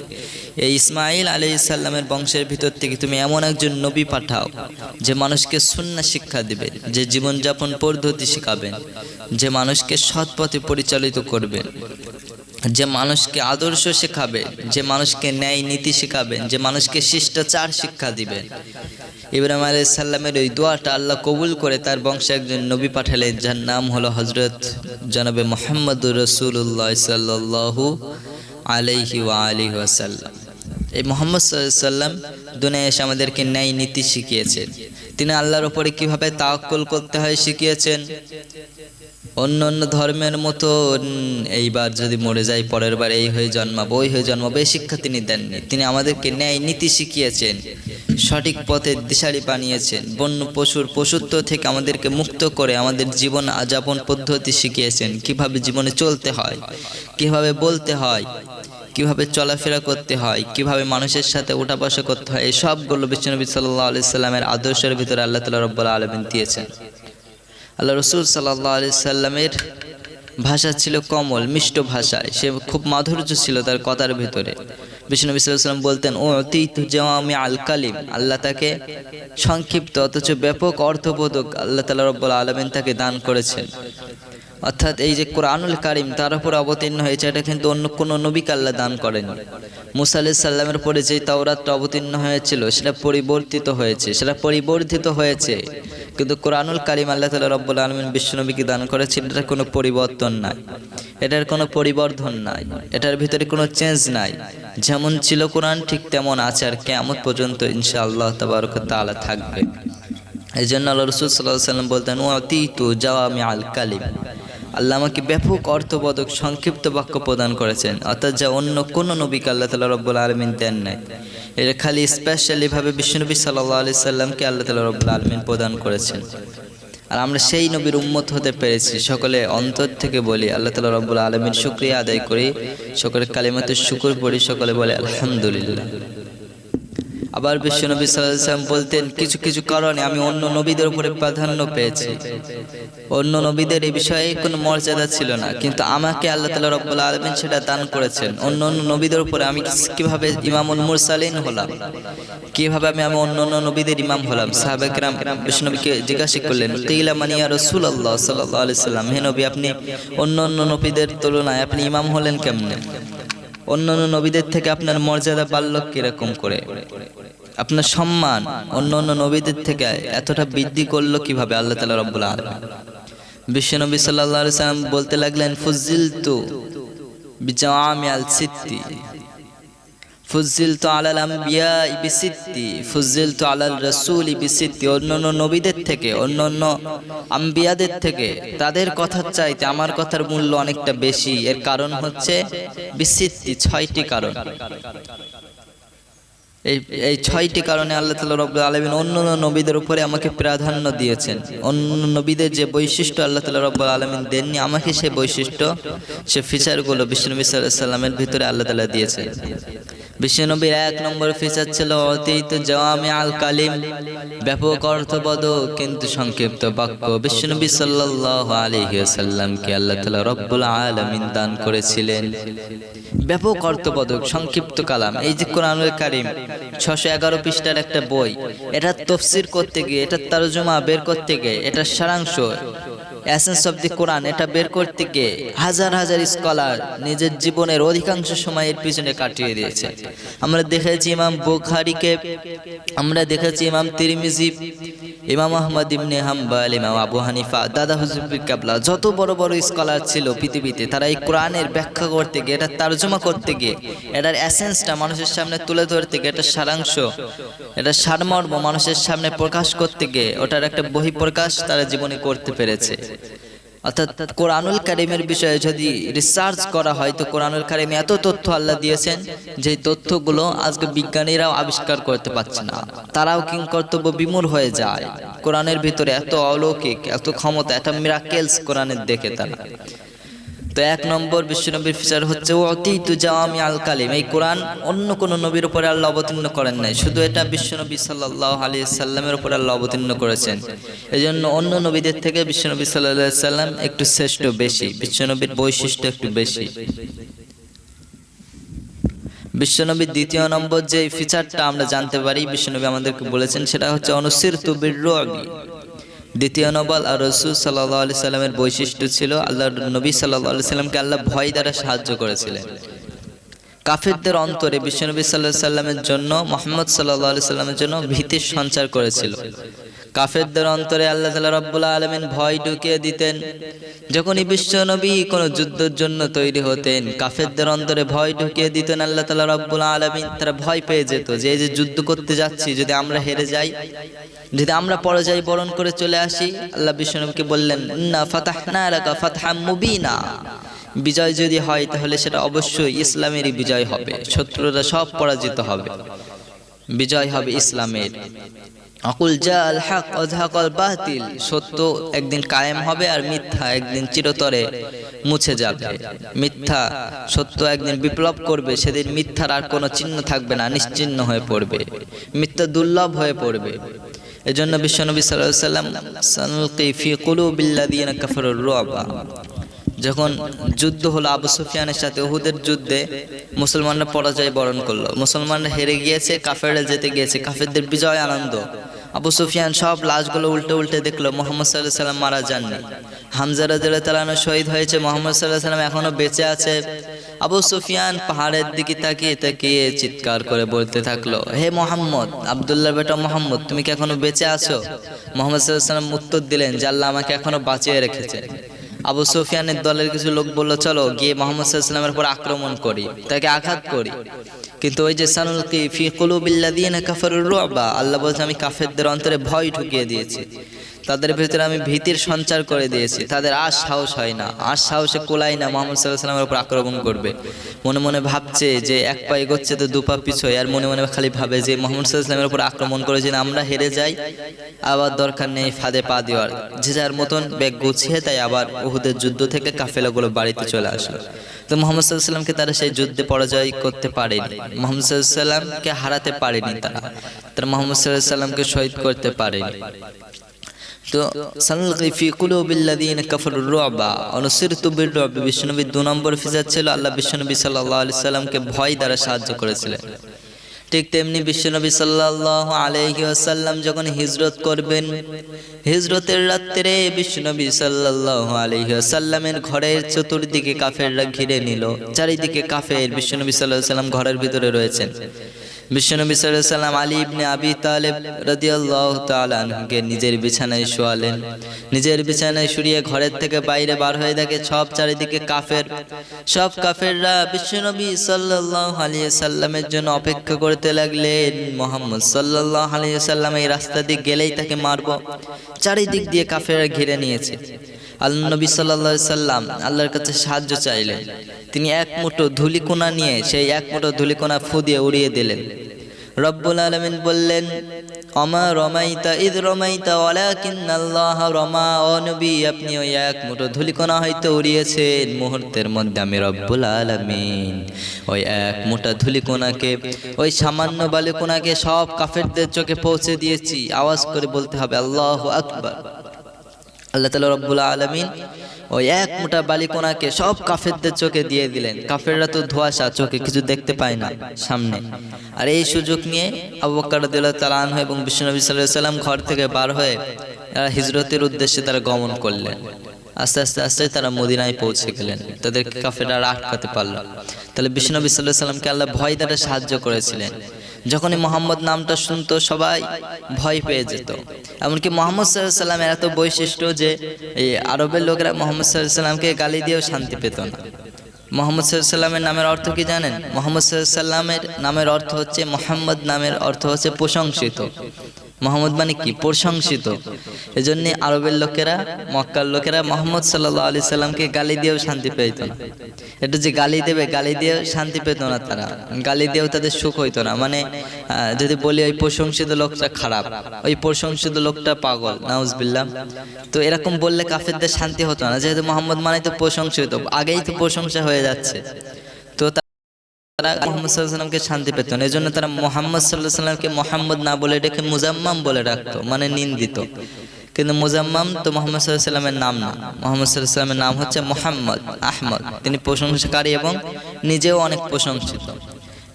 এই ইসমাঈল আলাইহিস সালামের বংশের ভিতর থেকে তুমি এমন একজন নবী পাঠাও যে মানুষকে সুন্নাহ শিক্ষা দিবেন, যে জীবনযাপন পদ্ধতি শিখাবেন, যে মানুষকে সৎ পথে পরিচালিত করবেন, যে মানুষকে আদর্শ শেখাবেন, যে মানুষকে ন্যায় নীতি শেখাবেন, যে মানুষকে শিষ্টাচার শিক্ষা দিবেন। ইব্রাহিম আলাইহিস সালামের ওই দোয়াটা আল্লাহ কবুল করে তার বংশে একজন নবী পাঠালেন, যার নাম হলো হযরত জনাবে মুহাম্মদুর রাসূলুল্লাহ সাল্লাল্লাহু আলাইহি ওয়া আলিহি ওয়াসাল্লাম। এই মুহাম্মদ সাল্লাল্লাহু আলাইহি ওয়াসাল্লাম দুনিয়ায় এসে আমাদেরকে ন্যায় নীতি শিখিয়েছেন। তিনি আল্লাহর উপরে কিভাবে তাওয়াক্কুল করতে হয় শিখিয়েছেন। অন্য অন্য ধর্মের মতো এইবার যদি মরে যাই পরের বার এই হয়ে জন্মাবো, ওই হয়ে জন্মাবো, এই শিক্ষা তিনি দেননি। তিনি আমাদেরকে ন্যায় নীতি শিখিয়েছেন, সঠিক পথের দিশারি বানিয়েছেন, বন্য পশুর পশুত্ব থেকে আমাদেরকে মুক্ত করে আমাদের জীবন যাপন পদ্ধতি শিখিয়েছেন, কিভাবে জীবনে চলতে হয়, কিভাবে বলতে হয়, কিভাবে চলাফেরা করতে হয়, কিভাবে মানুষের সাথে উঠা বসা করতে হয়। এই সবগুলো বিশ্বনবী সাল্লাল্লাহু আলাইহি সাল্লামের আদর্শের ভিতরে আল্লাহ তাআলা রব্বুল আলামিন দিয়েছেন। আল্লাহ রাসূল সাল্লাল্লাহু আলাইহি সাল্লামের ভাষা ছিল কমল মিষ্ট ভাষায়, সে খুব মাধুর্য ছিল তার কথার ভিতরে। বিষ্ণু সাল্লাল্লাহু আলাইহি ওয়াসাল্লাম বলতেন ও অতীত জাওয়ামি আল কালিম, আল্লাহ তাকে সংক্ষিপ্ত অথচ ব্যাপক অর্থবোধক আল্লাহ তাআলা রব্বুল আলামিন তাকে দান করেছেন। অর্থাৎ এই যে কোরআনুল কারীম তার উপর অবতীর্ণ হয়েছে, এটা কিন্তু অন্য কোনো নবীকে আল্লাহ দান করেন। মুসা আলাইহিস সালামের পরে যে তাওরাতটা অবতীর্ণ হয়েছিল সেটা পরিবর্ধিত হয়েছে, কিন্তু কোরআনুল কারীম আল্লাহ তাআলা রব্বুল আলামিন বিশ্বনবীকে দান করেছেন। এটার কোনো পরিবর্তন নাই, এটার কোনো পরিবর্ধন নাই, এটার ভিতরে কোনো চেঞ্জ নাই। যেমন ছিল কোরআন ঠিক তেমন আছে, আর কিয়ামত পর্যন্ত ইনশাআল্লাহ তাবারক ওয়া তাআলা থাকবে। এই জন্য আল্লাহ রাসূল সাল্লাল্লাহু আলাইহি ওয়াসাল্লাম বলতেন ওয়াতিতু জাওয়ামি আল কালিম, আল্লাহ আমাকে ব্যাপক অর্থবোধক সংক্ষিপ্ত বাক্য প্রদান করেছেন, অর্থাৎ যা অন্য কোন নবীকে আল্লাহ তাআলা রব্বুল আলামিন দেন নাই। এটা খালি স্পেশালি ভাবে বিশ্বনবী সাল্লাল্লাহু আলাইহি সাল্লামকে আল্লাহ তাআলা রব্বুল আলামিন প্রদান করেছেন। আর আমরা সেই নবীর উম্মত হতে পেরেছি। সকলে অন্তর থেকে বলি আল্লাহ তাআলা রব্বুল আলামিন শুকরিয়া আদায় করি, সকলে কালিমাতুশ শুকর পড়ি, সকলে বলে আলহামদুলিল্লাহ। আবার বিশ্বনবী সাল্লাল্লাহু আলাইহি ওয়াসাল্লাম বলতেন কিছু কিছু কারণে আমি অন্য নবীদের উপরে প্রাধান্য পেয়েছি। অন্য নবীদের এই বিষয়ে কোনো মর্যাদা ছিল না, কিন্তু আমাকে আল্লাহ তাআলা রব্বুল আলামিন সেটা দান করেছেন। অন্য নবীদের উপরে আমি কিভাবে ইমামুল মুরসালিন হলাম, কিভাবে আমি অন্য নবীদের ইমাম হলাম। সাহাবায়ে কেরাম বিশ্বনবীকে জিজ্ঞাসা করলেন কিলা মান ইয়া রাসূলুল্লাহ সাল্লাল্লাহু আলাইহি ওয়াসাল্লাম, হে নবী আপনি অন্য নবীদের তুলনায় আপনি ইমাম হলেন কেমনে? অন্য নবীদের থেকে আপনার মর্যাদা বাড়ল কিরকম করে? আপনার সম্মান অন্য নবীদের থেকে এতটা বৃদ্ধি করলো কিভাবে আল্লাহ তাআলা রব্বুল আলামিন? বিশ্বনবী সাল্লাল্লাহু আলাইহি ওয়াসাল্লাম বলতে লাগলেন ফুজিলতু বিজাওয়ামি আল সিত্তি, ফুজিলতু আলাল আমবিয়া বিসিত্তি, ফুজিলতু আলাল রাসূল বিসিত্তি। অন্যান্য নবীদের থেকে অন্যান্য আম্বিয়াদের থেকে তাদের কথার চাইতে আমার কথার মূল্য অনেকটা বেশি। এর কারণ হচ্ছে বিসিত্তি, 6টি কারণ। এই 6টি কারণে আল্লাহ তাআলা রব্বুল আলামিন অন্য নবীদের উপরে আমাকে প্রাধান্য দিয়েছেন। অন্য নবীদের যে বৈশিষ্ট্য আল্লাহ তাআলা রব্বুল আলামিন দেননি, আমাকে সেই বৈশিষ্ট্য সে ফিচারগুলো বিশ্বনবী সাল্লাল্লাহু আলাইহি ওয়াসাল্লামের ভিতরে আল্লাহ তাআলা দিয়েছেন। বিশ্বনবীর 1 নম্বর ফিচার ছিল অতীত জাওয়ামি আল কালিম, ব্যাপক অর্থবোধক কিন্তু সংক্ষিপ্ত বাক্য। বিশ্বনবী সাল্লাল্লাহু আলাইহি ওয়াসাল্লামকে আল্লাহ তাআলা রব্বুল আলামিন দান করেছিলেন ব্যাপক অর্থবোধক সংক্ষিপ্ত কালাম। এই যে কোরআনুল কারীম 611 পৃষ্ঠার একটা বই, এটা তাফসীর করতে গিয়ে, এটা তরজমা বের করতে গিয়ে, এটা সারাংশ এসেন্স অফ দি কোরআন এটা বের করতে গিয়ে হাজার হাজার স্কলার নিজের জীবনের অধিকাংশ সময় এর পিছনে কাটিয়ে দিয়েছে। আমরা দেখেছি ইমাম বুখারীকে, আমরা দেখেছি ইমাম তিরমিজি, ইমাম আহমদ ইবনে হাম্বল, ইমাম আবু হানিফা, দাদা হুজুর কিবলা, যত বড় বড় স্কলার ছিল পৃথিবীতে, তারা এই কোরআনের ব্যাখ্যা করতে গিয়ে, এটা তরজমা করতে গিয়ে, এটার এসেন্সটা মানুষের সামনে তুলে ধরতে গিয়ে, এটা সারাংশ, এটা সারমর্ম মানুষের সামনে প্রকাশ করতে গিয়ে ওটার একটা বহিঃপ্রকাশ তারা জীবনে করতে পেরেছে। অর্থাৎ কোরআনুল কারীমের বিষয়ে যদি রিসার্চ করা হয় তো কোরআনুল কারীমে এত তথ্য আল্লাহ দিয়েছেন যে তথ্যগুলো আজকে বিজ্ঞানীরাও আবিষ্কার করতে পারছে না, তারাও কিংকর্তব্য বিমূঢ় হয়ে যায়। কোরআনের ভিতরে এত অলৌকিক, এত ক্ষমতা, এত মিরাকেলস কোরআনের দেখে তারা। তো 1 নম্বর বিশ্বনবীর ফিচার হচ্ছে অতীত জাওয়ামি আল কালিম। এই কোরআন অন্য কোন নবীর উপরে আল্লাহ অবতীর্ণ করেন নাই, শুধু এটা বিশ্বনবী সাল্লাল্লাহু আলাইহি সাল্লামের উপরে আল্লাহ অবতীর্ণ করেছেন। এজন্য অন্য নবীদের থেকে বিশ্বনবী সাল্লাল্লাহু আলাইহি সাল্লাম একটু শ্রেষ্ঠ, বেশি, বিশ্বনবীর বৈশিষ্ট্য একটু বেশি। বিশ্বনবীর 2 নম্বর যে ফিচারটা আমরা জানতে পারি বিশ্বনবী আমাদেরকে বলেছেন সেটা হচ্ছে অনুসিরতু বিররুবি। 2 নম্বর আর রাসূল সাল্লাল্লাহু আলাইহি সাল্লামের বৈশিষ্ট্য ছিল আল্লাহর নবী সাল্লাল্লাহু আলাইহি সাল্লামকে আল্লাহ ভয় দ্বারা সাহায্য করেছিলেন। কাফেরদের অন্তরে বিশ্বনবী সাল্লাল্লাহু আলাইহি সাল্লামের জন্য, মুহাম্মদ সাল্লাল্লাহু আলাইহি সাল্লামের জন্য ভীতির সঞ্চার করেছিল। কাফেরদের অন্তরে আল্লাহ তাআলা রব্বুল আলামিন ভয় ঢুকিয়ে দিতেন। যখনই বিশ্বনবী কোনো যুদ্ধের জন্য তৈরি হতেন, কাফেরদের অন্তরে ভয় ঢুকিয়ে দিতেন আল্লাহ তাআলা রব্বুল আলামিন। তারা ভয় পেয়ে যেত যে এই যে যুদ্ধ করতে যাচ্ছি, যদি আমরা হেরে যাই, যদি আমরা পরাজয় বরণ করে চলে আসি, আল্লাহ বিশ্বনবীকে বললেন ইন্না ফাতাহনা লাকা ফাতহাম মুবিনা, বিজয় যদি হয় তাহলে সেটা অবশ্যই ইসলামেরই বিজয় হবে, শত্রুরা সব পরাজিত হবে, বিজয় হবে ইসলামের। আকুল জাল হক ওয়া যাহাকাল বাতিল, সত্য একদিন কায়েম হবে আর মিথ্যা একদিন চিরতরে মুছে যাবে। মিথ্যা সত্য একদিন বিপ্লব করবে, সেদিন মিথ্যার আর কোনো চিহ্ন থাকবে না, নিশ্চিহ্ন হয়ে পড়বে, মিথ্যা দুর্লভ হয়ে পড়বে। এজন্য বিশ্বনবী সাল্লাল্লাহু আলাইহি সাল্লাম সানুলকি ফি কুলুবিল্লাযিনা কাফারুর রুবা, যখন যুদ্ধ হলো আবু সুফিয়ানের সাথে, উহুদের যুদ্ধে মুসলমানরা পরাজয় বরণ করলো, মুসলমানরা হেরে গিয়েছে, কাফেররা জিতে গিয়েছে, কাফেরদের বিজয় আনন্দ। আবু সুফিয়ান সব লাশগুলো উল্টে উল্টে দেখলো মুহাম্মদ সাল্লাল্লাহু আলাইহি ওয়াসাল্লাম মারা যাননি। হামজা রাদিয়াল্লাহু তাআলা আনহু শহীদ হয়েছে, মুহাম্মদ সাল্লাল্লাহু আলাইহি ওয়াসাল্লাম এখনো বেঁচে আছে। আবু সুফিয়ান পাহাড়ের দিকে তাকিয়ে তাকিয়ে চিৎকার করে বলতে থাকলো, হে মুহাম্মদ, আব্দুল্লাহর বেটা মুহাম্মদ, তুমি কি এখনো বেঁচে আছো? মুহাম্মদ সাল্লাল্লাহু আলাইহি ওয়াসাল্লাম উত্তর দিলেন যে আল্লাহ আমাকে এখনো বাঁচিয়ে রেখেছে। আবু সুফিয়ানের দলের কিছু লোক বললো, চলো গিয়ে মুহাম্মদ সাল্লাল্লাহু আলাইহি ওয়াসাল্লামের উপর আক্রমণ করি, তাকে আঘাত করি। কিন্তু ওই যে সানুলকি ফি কুলুবিল্লাযিনা কাফারুর রুবা, আল্লাহ বলছে আমি কাফেরদের অন্তরে ভয় ঢুকিয়ে দিয়েছি, তাদের ভিতরে আমি ভীতির সঞ্চার করে দিয়েছি, তাদের আর সাহস হয় না, আর সাহসে কোলায় না মুহাম্মদ সাল্লাল্লাহু আলাইহি ওয়াসাল্লামের উপর আক্রমণ করবে। মনে মনে ভাবছে যে এক পা এগোচ্ছে তো দু পা পিছোয়, আর মনে মনে খালি ভাবে যে মুহাম্মদ সাল্লাল্লাহু আলাইহি ওয়াসাল্লামের উপর আক্রমণ করে যদি আমরা হেরে যাই, আবার দরকার নেই ফাঁদে পা দেওয়ার। যে যার মতন ব্যাগ গুছিয়ে তাই আবার উহুদের যুদ্ধ থেকে কাফেলাগুলো বাড়িতে চলে আসলো। তো মুহাম্মদ সাল্লাল্লাহু আলাইহি ওয়াসাল্লামকে তারা সেই যুদ্ধে পরাজয় করতে পারেনি, মুহাম্মদ সাল্লাল্লাহু আলাইহি ওয়াসাল্লামকে হারাতে পারেনি, তারা মুহাম্মদ সাল্লাল্লাহু আলাইহি ওয়াসাল্লামকে শহীদ করতে পারেনি। তো সানুলকি ফি কুলুবিল্লাযিনা কাফারুর রুবা ওয়া নুসিরতু বির-রু'ব, বিশ্বনবীর 2 নম্বর ফিজার ছিল আল্লাহ বিশ্বনবী সাল্লাল্লাহু আলাইহি ওয়াসাল্লামকে ভয় দ্বারা সাহায্য করেছিলেন। ঠিক তেমনি বিশ্বনবী সাল্লাল্লাহু আলাইহি ওয়াসাল্লাম যখন হিজরত করবেন, হিজরতের রাত্রে বিশ্বনবী সাল্লাল্লাহু আলাইহি ওয়াসাল্লামের ঘরের চতুর্দিকে কাফেররা ঘিরে নিল, চারিদিকে কাফের, বিশ্বনবী সাল্লাল্লাহু আলাইহি ওয়াসাল্লাম ঘরের ভিতরে রয়েছেন। বিশ্বনবী সাল্লাল্লাহু আলাইহি ওয়াসাল্লাম আলী ইবনে আবি তালেব রাদিয়াল্লাহু তাআলা আনহুকে নিজের বিছানায় শোয়ালেন। নিজের বিছানায় শুইয়ে ঘরের থেকে বাইরে বার হয়ে দেখে সব চারিদিকে কাফের, সব কাফেররা বিশ্বনবী সাল্লাল্লাহু আলাইহি ওয়াসাল্লামের জন্য অপেক্ষা করতে লাগলেন। মুহাম্মদ সাল্লাল্লাহু আলাইহি ওয়াসাল্লাম এই রাস্তা দিয়ে গেলেই তাকে মারব, চারিদিক দিয়ে কাফেররা ঘিরে নিয়েছে। আল্লাহ নবী সাল্লাল্লাহু আলাইহি ওয়াসাল্লাম আল্লাহর কাছে সাহায্য চাইলেন। তিনি এক মুঠো ধুলিকণা নিয়ে সেই এক মুঠো ধুলিকণা ফু দিয়ে উড়িয়ে দিলেন। রব্বুল আলামিন বললেন, আমা রমাইতা ইদ রমাইতা ওয়ালাকিন্নাল্লাহ রমা, ও নবী আপনি ওই এক মুঠো ধুলিকণা হয়তো উড়িয়েছেন, মুহূর্তের মধ্যে আমি রব্বুল আলামিন ওই এক মুঠা ধুলিকণাকে, ওই সামান্য বালিকণাকে সব কাফেরদের চোখে পৌঁছে দিয়েছি। আওয়াজ করে বলতে হবে আল্লাহু আকবার। আল্লাহ তাআলা রব্বুল আলামিন ওই এক মুঠা বালিকণাকে সব কাফেরদের চোখে দিয়ে দিলেন। কাফেররা তো ধোঁয়াশা, চোখে কিছু দেখতে পায় না সামনে। আর এই সুযোগ নিয়ে আবু বকর রাদিয়াল্লাহু তাআলা আনহু এবং বিশ্বনবী সাল্লাল্লাহু আলাইহি ওয়াসাল্লাম ঘর থেকে বার হয়ে হিজরতের উদ্দেশ্যে তারা গমন করলেন। আস্তে আস্তে আস্তে তারা মদিনায় পৌঁছে গেলেন, তাদেরকে কাফেররা আটকাতে পারল। তাহলে বিশ্বনবী সাল্লাল্লাহু আলাইহি ওয়াসাল্লামকে আল্লাহ ভয় দ্বারা সাহায্য করেছিলেন। যখনই মোহাম্মদ নামটা শুনতো সবাই ভয় পেয়ে যেত। এমনকি মোহাম্মদ সাল্লাল্লাহু আলাইহি ওয়াসাল্লামের এত বৈশিষ্ট্য যে এই আরবের লোকেরা মোহাম্মদ সাল্লাল্লাহু আলাইহি ওয়াসাল্লামকে গালি দিয়েও শান্তি পেত না। মোহাম্মদ সাল্লাল্লাহু আলাইহি ওয়াসাল্লামের নামের অর্থ কি জানেন? মোহাম্মদ সাল্লাল্লাহু আলাইহি ওয়াসাল্লামের নামের অর্থ হচ্ছে, মোহাম্মদ নামের অর্থ হচ্ছে প্রশংসিত। মোহাম্মদ মানে কি? প্রশংসিত। এজন্য আরবের লোকেরা, মক্কার লোকেরা মোহাম্মদ সাল্লাল্লাহু আলাইহি সাল্লামকে গালি দিয়েও শান্তি পেত না। এটা যে গালি দেবে, গালি দিয়েও শান্তি পেত না তারা, গালি দিয়েও তাদের সুখ হইতো না। মানে যদি বলি ওই প্রশংসিত লোকটা খারাপ, ওই প্রশংসিত লোকটা পাগল, নাউজুবিল্লাহ, তো এরকম বললে কাফেরদের শান্তি হতো না। যেহেতু মোহাম্মদ মানে তো প্রশংসিত, আগেই তো প্রশংসা হয়ে যাচ্ছে, তো তারা মুহাম্মদ সাল্লাল্লাহু আলাইহি ওয়াসাল্লামকে শান্তি পেত না। এজন্য তারা মুহাম্মদ সাল্লাল্লাহু আলাইহি ওয়াসাল্লামকে মুহাম্মদ না বলে ডেকে মুজাম্মাম বলে রাখতো, মানে নিন্দিত। কিন্তু মুজাম্মাম তো মুহাম্মদ সাল্লাল্লাহু আলাইহি ওয়াসাল্লামের নাম না, মুহাম্মদ সাল্লাল্লাহু আলাইহি ওয়াসাল্লামের নাম হচ্ছে মুহাম্মদ আহমদ। তিনি প্রশংসাকারী এবং নিজেও অনেক প্রশংসিত।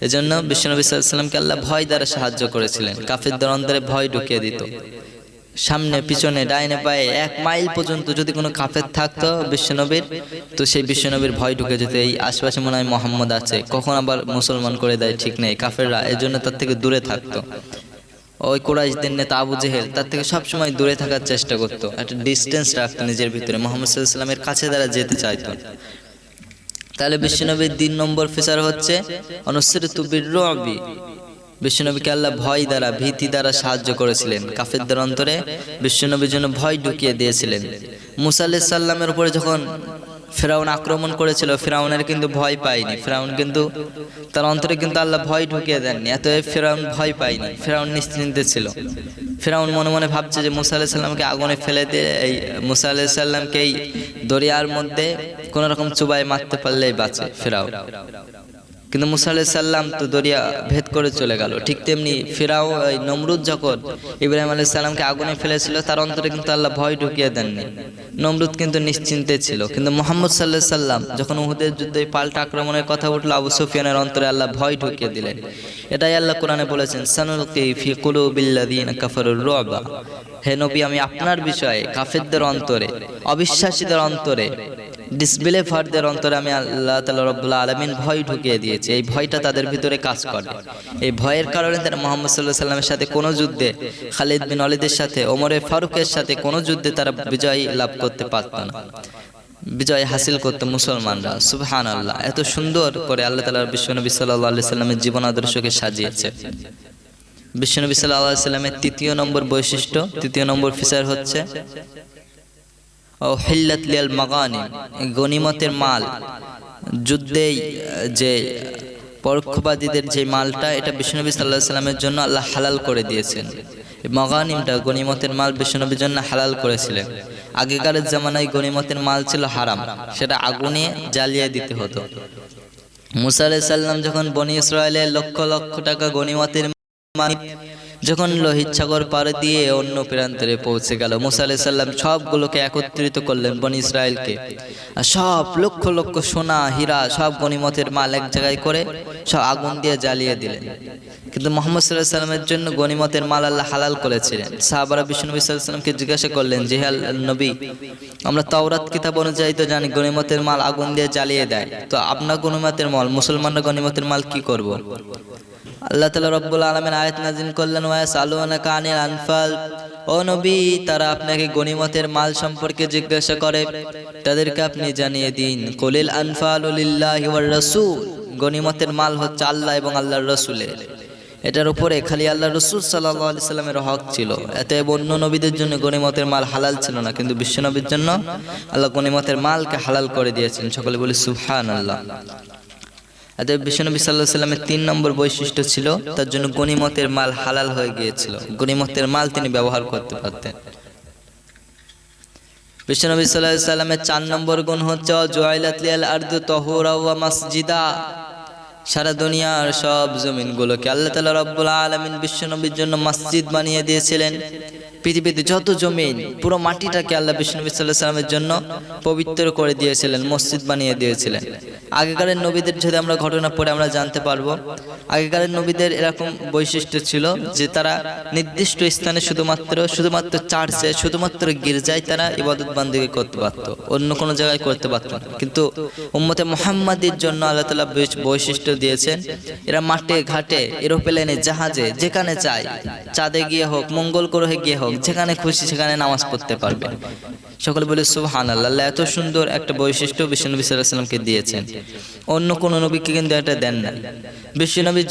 এজন্য বিশ্বনবী সাল্লাল্লাহু আলাইহি ওয়াসাল্লামকে আল্লাহ ভয় দ্বারা সাহায্য করেছিলেন, কাফেরদের অন্তরে ভয় ঢুকিয়ে দিত। সামনে পিছনে ডাইনে বায়ে 1 মাইল পর্যন্ত যদি কোনো কাফের থাকতো বিশ্বনবীর, তো সেই বিশ্বনবীর ভয় ঢুকে যেত, এই আশেপাশে মনে হয় মোহাম্মদ আছে, কখন আবার মুসলমান করে দেয় ঠিক নেই কাফেররা। এর জন্য তার থেকে দূরে থাকতো। ওই কুরাইশদের নেতা আবু জেহেল তার থেকে সবসময় দূরে থাকার চেষ্টা করতো, একটা ডিস্টেন্স রাখতো নিজের ভিতরে, মুহাম্মদ সাল্লাল্লাহু আলাইহি ওয়াসাল্লামের কাছে দ্বারা যেতে চাইতো। তাহলে বিশ্বনবীর 3 নম্বর ফিচার হচ্ছে অনুসরিতু বির-রু'বি। বিশ্বনবীকে আল্লাহ ভয় দ্বারা, ভীতি দ্বারা সাহায্য করেছিলেন। কাফেরদের অন্তরে বিশ্বনবীর জন্য ভয় ঢুকিয়ে দিয়েছিলেন। মুসা আলাইহিস সালামের উপরে যখন ফিরাউন আক্রমণ করেছিল, ফিরাউনের কিন্তু ভয় পায়নি। ফিরাউন কিন্তু তার অন্তরে কিন্তু আল্লাহ ভয় ঢুকিয়ে দেননি, এত ফিরাউন ভয় পায়নি। ফিরাউন নিশ্চিন্তে ছিল। ফিরাউন মনে মনে ভাবছে যে মুসা আলাইহিস সালামকে আগুনে ফেলে দিয়ে এই মুসা আলাইহিস সালামকে এই দরিয়ার মধ্যে কোন রকম চুবাই মারতে পারলেই বাঁচে ফিরাউন। কিন্তু মুসা আলাইহিস সালাম তো দরিয়া ভেদ করে চলে গেল। ঠিক তেমনি নমরুদ যখন ইব্রাহিম আলাইহিস সালামকে আগুনে ফেলেছিল, তার অন্তরে কিন্তু আল্লাহ ভয় ঢুকিয়ে দেননি। নমরুদ কিন্তু নিশ্চিন্তে ছিল। কিন্তু মুহাম্মদ সাল্লাল্লাহু আলাইহি সাল্লাম যখন উহুদের যুদ্ধে পাল্টা আক্রমণের কথা উঠলো, আবু সুফিয়ানের অন্তরে আল্লাহ ভয় ঢুকিয়ে দিলেন। এটাই আল্লাহ কোরআনে বলেছেন, সানুলকি ফি কুলুবিল্লাযিনা কাফারুর রুবা। হে নবী, আমি আপনার বিষয়ে কাফেরদের অন্তরে, অবিশ্বাসীদের অন্তরে, ডিসবিলিভারদের অন্তরে আমি আল্লাহ তাআলা রব্বুল আলামিন ভয় ঢুকিয়ে দিয়েছি। এই ভয়টা তাদের ভিতরে কাজ করে। এই ভয়ের কারণে তারা মুহাম্মদ সাল্লাল্লাহু আলাইহি সাল্লামের সাথে কোনো যুদ্ধে, খালিদ বিন ওয়ালিদের সাথে, ওমর ফারুকের সাথে কোনো যুদ্ধে তারা বিজয় লাভ করতে পারত না, বিজয় হাসিল করতে মুসলমানরা। সুবহানাল্লাহ, এত সুন্দর করে আল্লাহ তাআলা বিশ্বনবী সাল্লাল্লাহু আলাইহি সাল্লামের জীবন আদর্শকে সাজিয়েছে। বিশ্বনবী সাল্লাল্লাহু আলাইহি সাল্লামের তৃতীয় নম্বর বৈশিষ্ট্য, তৃতীয় নম্বর ফিচার হচ্ছে ও হিল্লাত লিল মাগানিম, গনিমতের মাল, যুদ্ধেই যে পরোক্ষবাদীদের যে মালটা, এটা বিশ্বনবী সাল্লাল্লাহু আলাইহি সাল্লামের জন্য আল্লাহ হালাল করে দিয়েছেন। মাগানিমটা, গনিমতের মাল বিশ্বনবীর জন্য হালাল করেছিলেন। আগেকার জামানায় গনিমতের মাল ছিল হারাম, সেটা আগুনে জ্বালিয়ে দিতে হতো। মুসা আলাইহিস সালাম যখন বনি ইসরায়েলের লক্ষ লক্ষ টাকা গনিমতের মাল যখন লোহিত সাগর পার দিয়ে অন্য প্রান্তরে পৌঁছে গেল, মুসা আলাইহিস সালাম সবগুলোকে একত্রিত করলেন, বনি ইসরায়েলকে, আর সব লক্ষ লক্ষ সোনা হীরা সব গনিমতের মাল এক জায়গায় করে সব আগুন দিয়ে জ্বালিয়ে দিলেন। কিন্তু মুহাম্মদ সাল্লাল্লাহু আলাইহি সাল্লামের জন্য গনিমতের মাল আল্লাহ হালাল করেছিলেন। সাহাবারা বিশ্বনবী সাল্লাল্লাহু আলাইহি সাল্লামকে জিজ্ঞাসা করলেন যে, হে আল্লাহর নবী, আমরা তাওরাত কিতাব অনুযায়ী তো জানি গনিমতের মাল আগুন দিয়ে জ্বালিয়ে দেয়, তো আপনার গনিমতের মাল, মুসলমানরা গনিমতের মাল কি করব? আল্লাহ তাআলা রব্বুল আলামিন আয়াত নাযিল করলেন, ওয়া ইয়াসালুনাকা আনিল আনফাল। ও নবী, তারা আপনাকে গনিমতের মাল সম্পর্কে জিজ্ঞাসা করে, তাদেরকে আপনি জানিয়ে দিন, কুলিল আনফালু লিল্লাহি ওয়ার রাসূল, গনিমতের মাল হচ্ছে আল্লাহ এবং আল্লাহর রাসূলের। এটার উপরে খালি আল্লাহর রাসূল সাল্লাল্লাহু আলাইহি সাল্লামের হক ছিল। এতে অন্য নবীদের জন্য গনিমতের মাল হালাল ছিল না, কিন্তু বিশ্বনবীর জন্য আল্লাহ গনিমতের মালকে হালাল করে দিয়েছেন। সকলে বলি সুবহানাল্লাহ। বিশ্বনবী সাল্লাল্লাহু আলাইহি সাল্লামের 3 নম্বর বৈশিষ্ট্য ছিল, তার জন্য গনিমতের মাল হালাল হয়ে গিয়েছিল, গনিমতের মাল তিনি ব্যবহার করতে পারতেন। বিশ্বনবী সাল্লাল্লাহু আলাইহি সাল্লামের 4 নম্বর গুণ হচ্ছে জুআইলাত লিল আরদু তাহুরা ওয়া মাসজিদা। সারা দুনিয়ার সব জমিনগুলোকে আল্লাহ তাআলা রব্বুল আলামিন বিশ্বনবীর জন্য মসজিদ বানিয়ে দিয়েছিলেন। পৃথিবীতে যত জমিন, পুরো মাটিটাকে আল্লাহ বিশ্বনবী সাল্লাল্লাহু আলাইহি সাল্লামের জন্য পবিত্র করে দিয়েছিলেন, মসজিদ বানিয়ে দিয়েছিলেন। আগেকার নবীদের যদি আমরা ঘটনা পড়ে আমরা জানতে পারবো, আগেকার নবীদের এরকম বৈশিষ্ট্য ছিল যে তারা নির্দিষ্ট স্থানে শুধুমাত্র চার্চে, শুধুমাত্র গির্জায় তারা ইবাদত বান্দেগি করতে পারত, অন্য কোনো জায়গায় করতে পারত না। কিন্তু উম্মতে মুহাম্মাদের জন্য আল্লাহ তাআলা বৈশিষ্ট্য দিয়েছেন, এরা মাঠে ঘাটে, এরোপ্লেনে, জাহাজে, যেখানে চায়, চাঁদে গিয়ে হোক, মঙ্গল গ্রহে গিয়ে হোক, যেখানে খুশি সেখানে নামাজ পড়তে পারবে। সকলে বলে সুবহানাল্লাহ। আল্লাহ এত সুন্দর একটা বৈশিষ্ট্য বিশ্বনবী সাল্লাল্লাহু আলাইহি সাল্লামকে দিয়েছেন, অন্য কোন নবীকে কিন্তু এটা দেন না। বিশ্বনবী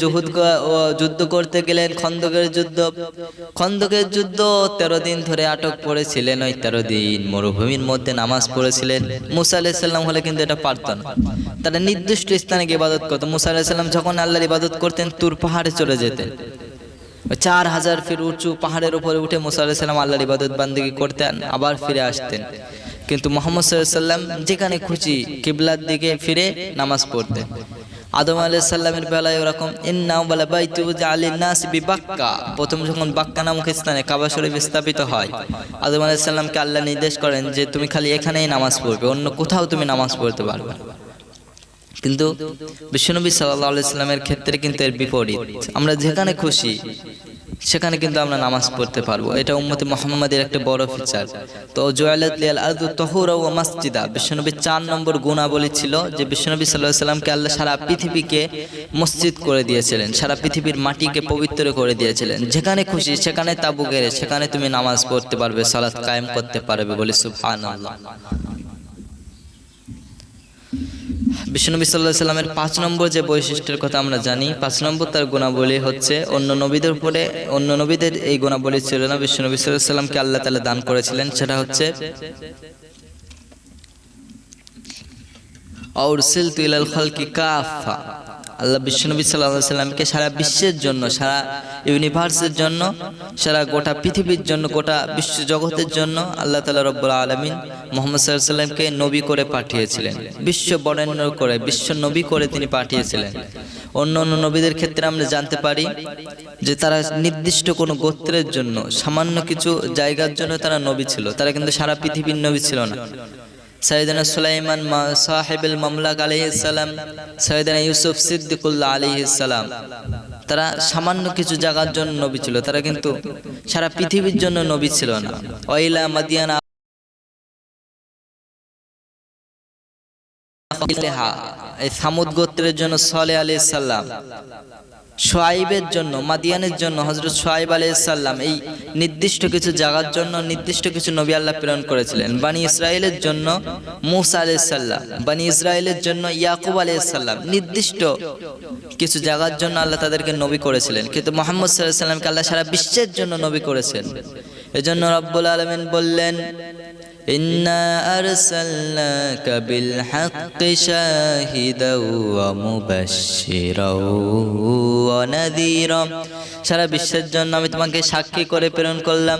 যুদ্ধ করতে গেলেন, খন্দকের যুদ্ধ 13 দিন ধরে আটক পড়েছিলেন। ওই 13 দিন মরুভূমির মধ্যে নামাজ পড়েছিলেন। মুসা আলাইহিস সালাম হলে কিন্তু এটা পারত না, তারা নির্দিষ্ট স্থানে গিয়ে ইবাদত করত। মুসা আলাইহিস সালাম যখন আল্লাহর ইবাদত করতেন, তুর পাহাড়ে চলে যেতেন। 4000 ফিট উঁচু পাহাড়ের উপরে উঠে মুসা আলাইহিস সালাম আল্লাহর ইবাদত বান্দেগি করতেন, আবার ফিরে আসতেন। কিন্তু মুহাম্মদ সাল্লাল্লাহু আলাইহি সাল্লাম যেখানে খুশি কিবলার দিকে ফিরে নামাজ পড়তেন। আদম আলাইহিস সালামের বেলায় এরকম, ইন্না ওয়ালা বাইতু জালিন নাস বিবাক্কা, প্রথম যখন বাক্কা নামক স্থানে কাবা শরীফ স্থাপিত হয়, আদম আলাইহিস সালামকে আল্লাহ নির্দেশ করেন যে তুমি খালি এখানেই নামাজ পড়বে, অন্য কোথাও তুমি নামাজ পড়তে পারবে না। কিন্তু বিশ্বনবী সাল্লাল্লাহু আলাইহি সাল্লামের ক্ষেত্রে কিন্তু এর বিপরীত, আমরা যেখানে খুশি সেখানে কিন্তু আমরা নামাজ পড়তে পারবো। এটা উম্মতে মুহাম্মাদের একটা বড় ফিচার। তো জুআলাত লিল আরদু তাহুরা ওয়া মাসজিদা, বিশ্বনবীর 4 নম্বর গুণাবলী ছিল যে বিশ্বনবী সাল্লাল্লাহু আলাইহি সাল্লামকে আল্লাহ সারা পৃথিবীকে মসজিদ করে দিয়েছিলেন, সারা পৃথিবীর মাটিকে পবিত্র করে দিয়েছিলেন। যেখানে খুশি সেখানে তাবু গেড়ে সেখানে তুমি নামাজ পড়তে পারবে, সালাত কায়েম করতে পারবে। বলি সুবহানাল্লাহ। বিশ্বনবী সাল্লাল্লাহু আলাইহি সাল্লামের 5 নম্বর যে বৈশিষ্ট্যের কথা আমরা জানি, 5 নম্বর তার গুণাবলী হচ্ছে, অন্য নবীদের এই গুণাবলী ছিল না, বিশ্বনবী সাল্লাল্লাহু আলাইহি সাল্লামকে আল্লাহ তাআলা দান করেছিলেন। সেটা হচ্ছে আরসিলতু ইলাল খালকি কাফা, আল্লাহ বিশ্বনবী সাল্লাল্লাহু আলাইহি সাল্লামকে সারা বিশ্বের জন্য, সারা ইউনিভার্সের জন্য, সারা গোটা পৃথিবীর জন্য, গোটা বিশ্ব জগতের জন্য আল্লাহ তাআলা রব্বুল আলামিন মুহাম্মদ সাল্লাল্লাহু আলাইহি সাল্লামকে নবী করে পাঠিয়েছিলেন, বিশ্ব বরেণ্য করে, বিশ্ব নবী করে তিনি পাঠিয়েছিলেন। অন্য অন্য নবীদের ক্ষেত্রে আমরা জানতে পারি যে তারা নির্দিষ্ট কোনো গোত্রের জন্য, সামান্য কিছু জায়গার জন্য তারা নবী ছিল, তারা কিন্তু সারা পৃথিবীর নবী ছিল না। সাইয়েদনা সুলাইমান সাহেবুল মামলাক আলাইহিস সালাম, সাইয়েদনা ইউসুফ সিদ্দিকুল্লাহ আলাইহিস সালাম, তারা সামান্য কিছু জায়গার জন্য নবী ছিল, তারা কিন্তু সারা পৃথিবীর জন্য নবী ছিল না। ওয়াইলা মাদিয়ানা, এই সামুদ গোত্রের জন্য সালেহ আলাইহিস সালাম, শুআইবের জন্য, মাদিয়ানের জন্য হযরত শুআইব আলাইহিস সালাম, এই নির্দিষ্ট কিছু জায়গার জন্য নির্দিষ্ট কিছু নবী আল্লাহ প্রেরণ করেছিলেন। বনি ইসরাইলের জন্য মূসা আলাইহিস সালাম, বনি ইসরাইলের জন্য ইয়াকুব আলাইহিস সালাম, নির্দিষ্ট কিছু জায়গার জন্য আল্লাহ তাদেরকে নবী করেছিলেন। কিন্তু মুহাম্মদ সাল্লাল্লাহু আলাইহি সাল্লামকে আল্লাহ সারা বিশ্বের জন্য নবী করেছেন। এজন্য রব্বুল আলামিন বললেন, ইন্না আরসালনাকা বিল হাক্কি শাহিদাও ওয়া মুবাশশিরাও ওয়া নাযীরা, সারা বিশ্বের জন্য আমি তোমাকে সাক্ষী করে প্রেরণ করলাম,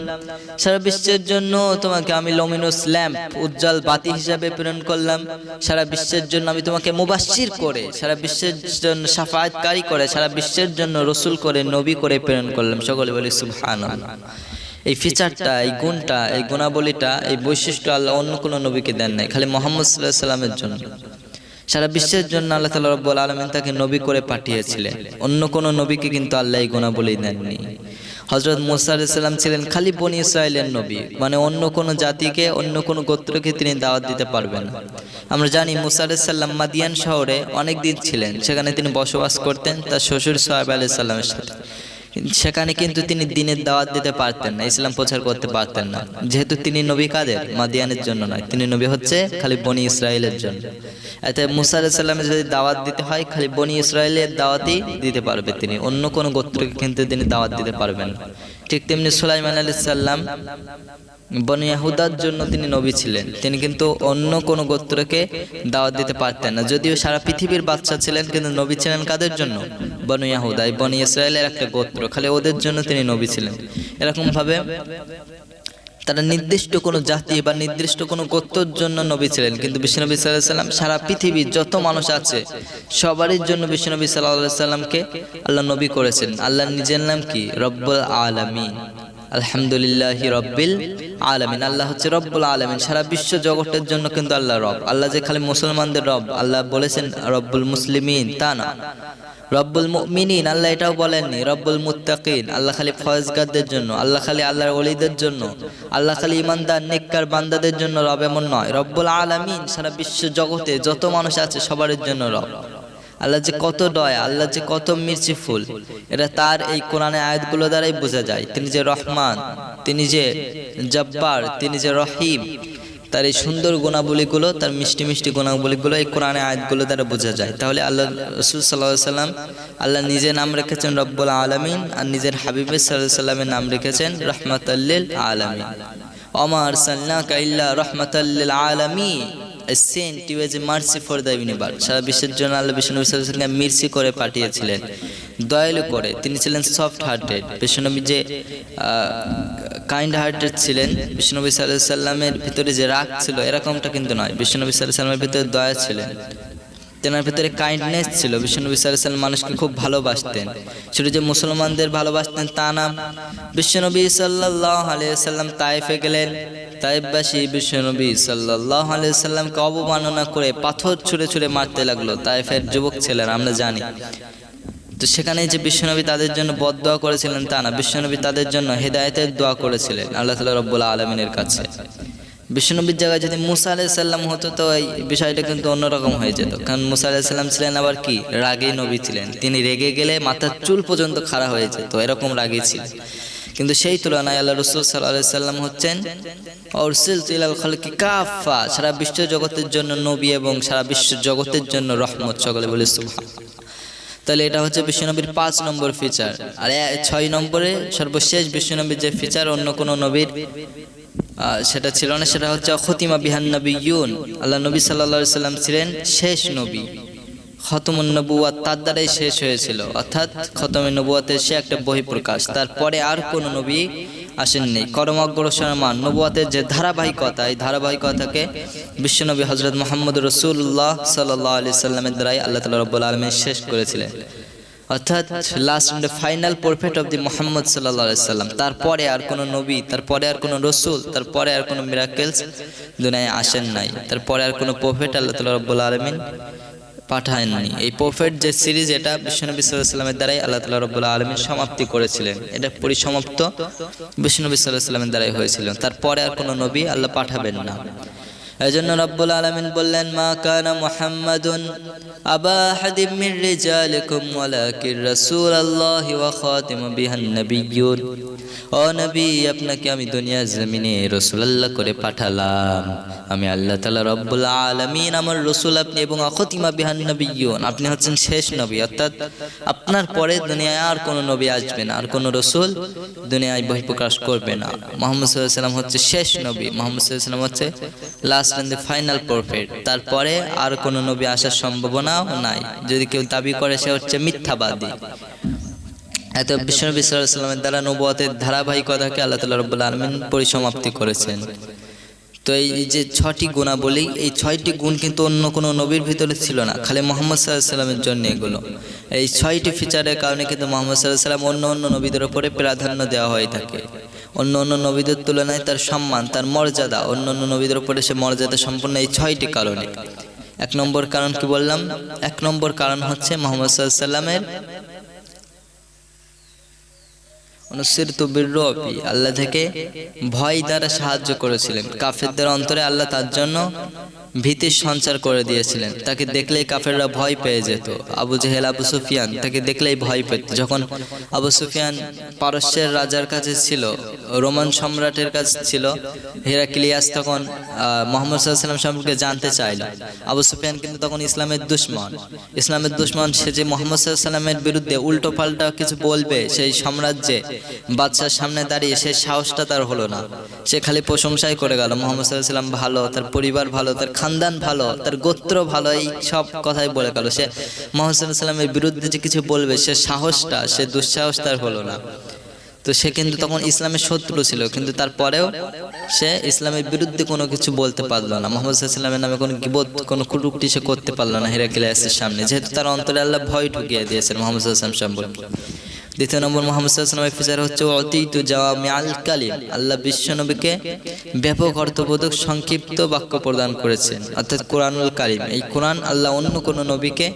সারা বিশ্বের জন্য তোমাকে আমি লুমিনাস ল্যাম্প, উজ্জ্বল বাতি হিসাবে প্রেরণ করলাম, সারা বিশ্বের জন্য আমি তোমাকে মুবাশশির করে, সারা বিশ্বের জন্য শাফাআতকারী করে, সারা বিশ্বের জন্য রাসূল করে, নবী করে প্রেরণ করলাম। সকলে বলি সুবহানাল্লাহ। এই ফিচারটা, এই গুণটা, এই গুণাবলীটা, এই বৈশিষ্ট্য আল্লাহ অন্য কোনো নবীকে দেন নাই, খালি মুহাম্মদ সাল্লাল্লাহু আলাইহি সাল্লামের জন্য। সারা বিশ্বের জন্য আল্লাহ তাআলা রব্বুল আলামিন তাকে নবী করে পাঠিয়েছিলেন, অন্য কোনো নবীকে কিন্তু আল্লাহ এই গুণাবলী দেননি। হযরত মুসা আলাইহিস সালাম ছিলেন খালি বনি ইসরাইলের নবী, মানে অন্য কোনো জাতিকে, অন্য কোনো গোত্রকে তিনি দাওয়াত দিতে পারবেন না। আমরা জানি মুসা আলাইহিস সালাম মাদিয়ান শহরে অনেক দিন ছিলেন, সেখানে তিনি বসবাস করতেন তার শ্বশুর শুআইব আলাইহিস সালামের সাথে। সেখানে কিন্তু তিনি দ্বীনের দাওয়াত দিতে পারতেন না, ইসলাম প্রচার করতে পারতেন না, যেহেতু তিনি নবী কাদের, মাদিয়ানের জন্য নয়, তিনি নবী হচ্ছে খালি বনি ইসরাইলের জন্য। এতে মুসা আলাইহিস সালামের যদি দাওয়াত দিতে হয় খালি বনি ইসরাইলের দাওয়াতই দিতে পারবে তিনি, অন্য কোনো গোত্রকে কিন্তু তিনি দাওয়াত দিতে পারবেন না। ঠিক তেমনি সুলাইমান আলাইহিস সালাম বনি ইয়াহুদার জন্য তিনি নবী ছিলেন, তিনি কিন্তু অন্য কোনো গোত্রকে দাওয়াত দিতে পারতেন না, যদিও সারা পৃথিবীর বাদশা ছিলেন, কিন্তু নবী ছিলেন কাদের জন্য, বনি ইয়াহুদা, বনি ইসরাইলের একটা গোত্র, খালি ওদের জন্য তিনি নবী ছিলেন। এরকম ভাবে তারা নির্দিষ্ট কোনো জাতি বা নির্দিষ্ট কোনো গোত্রের জন্য নবী ছিলেন, কিন্তু বিশ্বনবী সাল্লাল্লাহু আলাইহি সাল্লাম সারা পৃথিবীর যত মানুষ আছে সবারই জন্য বিশ্বনবী সাল্লাল্লাহু আলাইহি সাল্লামকে আল্লাহ নবী করেছেন। আল্লাহর নিজের নাম কি, রব্বুল আলামিন, আলহামদুলিল্লাহি রব্বিল আলামিন। আল্লাহ হচ্ছে রব্বুল আলামিন, সারা বিশ্ব জগতের জন্য কিন্তু আল্লাহ রব। আল্লাহ যে খালি মুসলমানদের রব, আল্লাহ বলেছেন রব্বুল মুসলিমিন, তা না, রব্বুল মুমিনিন আল্লাহ এটাও বলেননি, রব্বুল মুত্তাকিন আল্লাহ খালি ফয়েজগারদের জন্য, আল্লাহ খালি আল্লাহর ওলিদের জন্য, আল্লাহ খালি ইমানদার নেককার বান্দাদের জন্য রব, এমন নয়। রব্বুল আলামিন সারা বিশ্ব জগতে যত মানুষ আছে সবার জন্য রব। আল্লাহ যে কত দয়া, আল্লাহ যে কত মির্চিফুল, এটা তার এই কোরআনের আয়াতগুলো দ্বারাই বোঝা যায়। তিনি যে রহমান, তিনি যে জব্বার, তিনি যে রহিম, তার এই সুন্দর গুণাবলীগুলো, তার মিষ্টি মিষ্টি গুণাবলীগুলো এই কোরআনের আয়াতগুলো দ্বারা বোঝা যায়। তাহলে আল্লাহ রাসূল সাল্লাল্লাহু আলাইহি সাল্লাম, আল্লাহ নিজের নাম রেখেছেন রব্বুল আলামিন, আর নিজের হাবিবের সাল্লাল্লাহু আলাইহি সাল্লামের নাম রেখেছেন রাহমাতাল লিল আলামিন। ওমা আরসালনাকা ইল্লা রাহমাতাল লিল আলামিন, sent you as a mercy for the universe। সারা বিশ্বের জন্য আল্লাহ বিশ্বনবী সাল্লাল্লাহু আলাইহি ওয়াসাল্লাম মির্সি করে পাঠিয়েছিলেন, দয়ালু করে। তিনি ছিলেন সফট হার্টেড, বিশ্বনবী যে কাইন্ড হার্টেড ছিলেন, বিশ্বনবী সাল্লাল্লাহু আলাইহি ওয়াসাল্লামের ভিতরে যে রাগ ছিল এরকমটা কিন্তু নয়, বিশ্বনবী সাল্লাল্লাহু আলাইহি ওয়াসাল্লামের ভিতরে দয়া ছিলেন, তেনার ভিতরে কাইন্ডনেস ছিল। বিশ্বনবী সাল্লাল্লাহু আলাইহি ওয়াসাল্লাম মানুষকে খুব ভালোবাসতেন, শুধু যে মুসলমানদের ভালোবাসতেন তা না। বিশ্বনবী সাল্লাল্লাহু আলাইহি ওয়াসাল্লাম তায়েফে গেলেন, তায়েফবাসী বিশ্বনবী সাল্লাল্লাহু আলাইহি ওয়াসাল্লামকে অবমাননা করে পাথর ছুঁড়ে ছুঁড়ে মারতে লাগলো, তায়েফের যুবক ছেলেরা, আমরা জানি। তো সেখানে যে বিশ্বনবী তাদের জন্য বদদোয়া করেছিলেন তা না, বিশ্বনবী তাদের জন্য হেদায়েতের দোয়া করেছিলেন আল্লাহ তাআলা রব্বুল আলামিনের কাছে। বিশ্বনবীর জায়গায় যদি মুসা আলাইহিস সালাম হতো তো এই বিষয়টা কিন্তু অন্যরকম হয়ে যেত, কারণ মুসা আলাইহিস সালাম ছিলেন আবার কি, রাগী নবী ছিলেন, তিনি রেগে গেলে মাথার চুল পর্যন্ত খাড়া হয়ে যেত, এরকম রাগী ছিলেন। কিন্তু সেই তুলনায় আল্লাহ রাসূল সাল্লাল্লাহু আলাইহি সাল্লাম হচ্ছেন আরসালতু ইলাল খালকি কাফা, সারা বিশ্ব জগতের জন্য নবী এবং সারা বিশ্ব জগতের জন্য রহমত। সকলে বলে সুবহানাল্লাহ। তাহলে এটা হচ্ছে বিশ্বনবীর 5 নম্বর ফিচার। আর 6 নম্বরে সর্বশেষ বিশ্বনবীর যে ফিচার অন্য কোনো নবীর সেটা ছিল না, সেটা হচ্ছে খতিমা বিহান নবিয়্যুন। আল্লাহ নবী সাল্লাল্লাহু আলাইহি সাল্লাম ছিলেন শেষ নবী, খতমুন নবুওয়াত তার দ্বারাই শেষ হয়েছিল, অর্থাৎ খতমুন নবুওয়াতের সে একটা বহিঃপ্রকাশ। তারপরে আর কোনো নবী আসেননি। কর্মগ্রসরমান নবুওয়াতের যে ধারাবাহিকতা, এই ধারাবাহিকতাকে বিশ্বনবী হযরত মুহাম্মদ রাসূলুল্লাহ সাল্লাল্লাহু আলাইহি সাল্লামের দ্বারাই আল্লাহ তাআলা রাব্বুল আলামিন শেষ করেছিলেন, অর্থাৎ last and final prophet of the Muhammad সাল্লাল্লাহু আলাইহি সাল্লাম। তারপরে আর কোনো নবী, তারপরে আর কোনো রাসূল, তারপরে আর কোনো মিরাকেলস দুনিয়ায় আসেন নাই, তারপরে আর কোনো প্রফেট আল্লাহ তাআলা রাব্বুল আলামিন পাঠায়নি। এই প্রফেট যে সিরিজ, এটা বিশ্বনবী সাল্লাল্লাহু আলাইহি সাল্লামের দ্বারাই আল্লাহ তাআলা রাব্বুল আলামিন সমাপ্তি করেছিলেন। এটা পরিসমাপ্ত বিশ্বনবী সাল্লাল্লাহু আলাইহি সাল্লামের দ্বারাই হয়েছিল। তারপরে আর কোনো নবী আল্লাহ পাঠাবেন না। এজন্য রাব্বুল আলামিন বললেন, মা কানা মুহাম্মাদুন আবা আহাদিম মির রিজালিকুম ওয়ালাকির রাসূলুল্লাহি ওয়া খাতিমু বিহান নাবিয়্যুন। ও নবী, আপনাকে আমি দুনিয়ার জমিনে রাসূলুল্লাহ করে পাঠালাম। আমি আল্লাহ তাআলা রাব্বুল আলামিন, আমার রাসূল আপনি, এবং খাতিমা বিহান নাবিয়্যুন, আপনি হচ্ছেন শেষ নবী। অর্থাৎ আপনার পরে দুনিয়ায় আর কোনো নবী আসবে না, আর কোনো রাসূল দুনিয়ায় বহিঃপ্রকাশ করবে না। মুহাম্মদ সাল্লাল্লাহু আলাইহি সাল্লাম হচ্ছে শেষ নবী, মুহাম্মদ সাল্লাল্লাহু আলাইহি সাল্লাম হচ্ছে last and the final prophet. তারপরে আর কোনো নবী আসার সম্ভাবনাও নাই। যদি কেউ দাবি করে সে হচ্ছে মিথ্যাবাদী। এত বিশ্বনবী সাল্লাল্লাহু আলাইহি সাল্লামের দ্বারা নবুয়তের ধারাবাহিকতাকে আল্লাহ তাআলা রাব্বুল আলামিন পরিসমাপ্তি করেছেন। তো এই যে 6টি গুণাবলী, এই 6টি গুণ কিন্তু অন্য কোনো নবীর ভিতরে ছিল না, খালি মুহাম্মদ সাল্লাল্লাহু আলাইহি সাল্লামের জন্য এগুলো। এই 6টি ফিচারের কারণে কিন্তু মুহাম্মদ সাল্লাল্লাহু আলাইহি সাল্লাম অন্য নবীদের উপরে প্রাধান্য দেওয়া হয়ে থাকে। অন্য নবীদের তুলনায় তার সম্মান, তার মর্যাদা, অন্য নবীদের উপরে সে মর্যাদা সম্পন্ন এই 6টি কারণে। 1 নম্বর কারণ কি বললাম? 1 নম্বর কারণ হচ্ছে মুহাম্মদ সাল্লাল্লাহু আলাইহি সাল্লামের অনুসিরতু বিররুবি, আল্লাহ থেকে ভয় দ্বারা সাহায্য করেছিলেন। কাফেরদের অন্তরে আল্লাহ তার জন্য ভীতির সঞ্চার করে দিয়েছিলেন। তাকে দেখলেই কাফেররা ভয় পেয়ে যেত। আবু জেহেল, আবু সুফিয়ান তাকে দেখলেই ভয় পেত। যখন আবু সুফিয়ান পারস্যের রাজার কাছে ছিল, রোমান সম্রাটের কাছে ছিল, হেরাক্লিয়াস তখন মুহাম্মদ সাল্লাল্লাহু আলাইহি সাল্লাম সম্পর্কে জানতে চাইল। আবু সুফিয়ান কিন্তু তখন ইসলামের দুশমন। সে যে মুহাম্মদ সাল্লাল্লাহু আলাইহি সাল্লামের বিরুদ্ধে উল্টো পাল্টা কিছু বলবে সেই সাম্রাজ্যে বাদশার সামনে দাঁড়িয়ে, সে সাহসটা তার হলো না। সে খালি প্রশংসাই করে গেল, মুহাম্মদ সাল্লাল্লাহু আলাইহি সাল্লাম ভালো, তার পরিবার ভালো, তার খানদান ভালো, তার গোত্র ভালো, এই সব কথাই বলে গেল। সে মুহাম্মদ সাল্লাল্লাহু আলাইহি সাল্লামের বিরুদ্ধে যে কিছু বলবে, সে সাহসটা, সে দুঃসাহস তার হলো না। তো সে কিন্তু তখন ইসলামের শত্রু ছিল, কিন্তু তারপরেও সে ইসলামের বিরুদ্ধে কোনো কিছু বলতে পারলো না। মুহাম্মদ সাল্লাল্লাহু আলাইহি সাল্লামের নামে কোনো গীবত, কোনো কটূক্তি সে করতে পারলো না হেরাক্লিয়াসের সামনে, যেহেতু তার অন্তরে আল্লাহ ভয় ঢুকিয়ে দিয়েছেন মুহাম্মদ সাল্লাল্লাহু আলাইহি সাল্লাম সম্পর্কে। 2 নম্বর, মুহাম্মদ সাল্লাল্লাহু আলাইহি ওয়াসাল্লামের ফিচার হচ্ছে অতীতু জাওয়ামিআল কালিম, আল্লাহ বিশ্বনবীকে ব্যাপক অর্থবোধক সংক্ষিপ্ত বাক্য প্রদান করেছেন, অর্থাৎ কোরআনুল কারীম। এই কোরআন আল্লাহ অন্য কোনো নবীকে,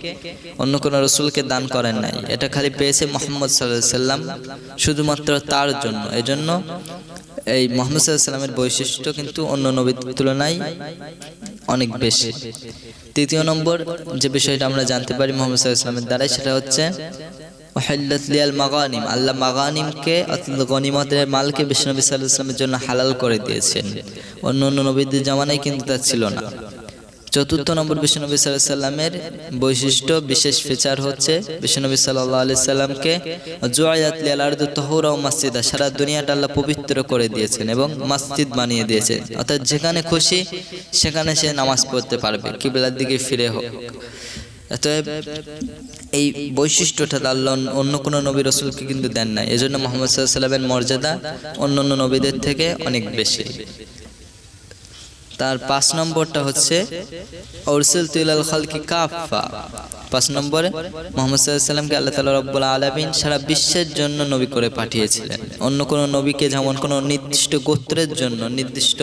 অন্য কোনো রাসূলকে দান করেন নাই। এটা খালি পেয়েছে মুহাম্মদ সাল্লাল্লাহু আলাইহি ওয়াসাল্লাম, শুধুমাত্র তার জন্য। এজন্য এই মুহাম্মদ সাল্লাল্লাহু আলাইহি ওয়াসাল্লামের বৈশিষ্ট্য কিন্তু অন্য নবীর তুলনায় অনেক বেশি। 3 নম্বর যে বিষয়টা আমরা জানতে পারি মুহাম্মদ সাল্লাল্লাহু আলাইহি ওয়াসাল্লামের দ্বারা, সেটা হচ্ছে ওয়াহিল্লাত লিয়াল মাগানিম, আল্লাহ মাগানিমকে, অর্থাৎ গনিমতের মালকে বিশ্বনবী সাল্লাল্লাহু আলাইহি ওয়াসাল্লামের জন্য হালাল করে দিয়েছেন। অন্য নবীদের জামানায় কিন্তু তা ছিল না। 4 নম্বর বিশ্বনবী সাল্লাল্লাহু আলাইহি ওয়াসাল্লামের বৈশিষ্ট্য, বিশেষ ফিচার হচ্ছে বিশ্বনবী সাল্লাল্লাহু আলাইহি ওয়াসাল্লামকে জুআইয়াত লিয়াল আরদু তাহুরা ওয়া মাসজিদা, সারা দুনিয়াটা আল্লাহ পবিত্র করে দিয়েছেন এবং মসজিদ বানিয়ে দিয়েছেন। অর্থাৎ যেখানে খুশি সেখানে সে নামাজ পড়তে পারবে, কিবলার দিকে ফিরে হোক। অতএব এই বৈশিষ্ট্যটা আল্লাহ অন্য কোনো নবী রাসূলকে কিন্তু দেন নাই। এজন্য মুহাম্মদ সাল্লাল্লাহু আলাইহি ওয়াসাল্লামের মর্যাদা অন্যান্য নবীদের থেকে অনেক বেশি। তার 5 নম্বরটা হচ্ছে উরসিলতু ইলাল খালকি কাফা। 5 নম্বরে মুহাম্মদ সাল্লাল্লাহু আলাইহি ওয়াসাল্লামকে আল্লাহ তাআলা রাব্বুল আলামিন সারা বিশ্বের জন্য নবী করে পাঠিয়েছিলেন। অন্য কোনো নবীকে যেমন কোনো নির্দিষ্ট গোত্রের জন্য, নির্দিষ্ট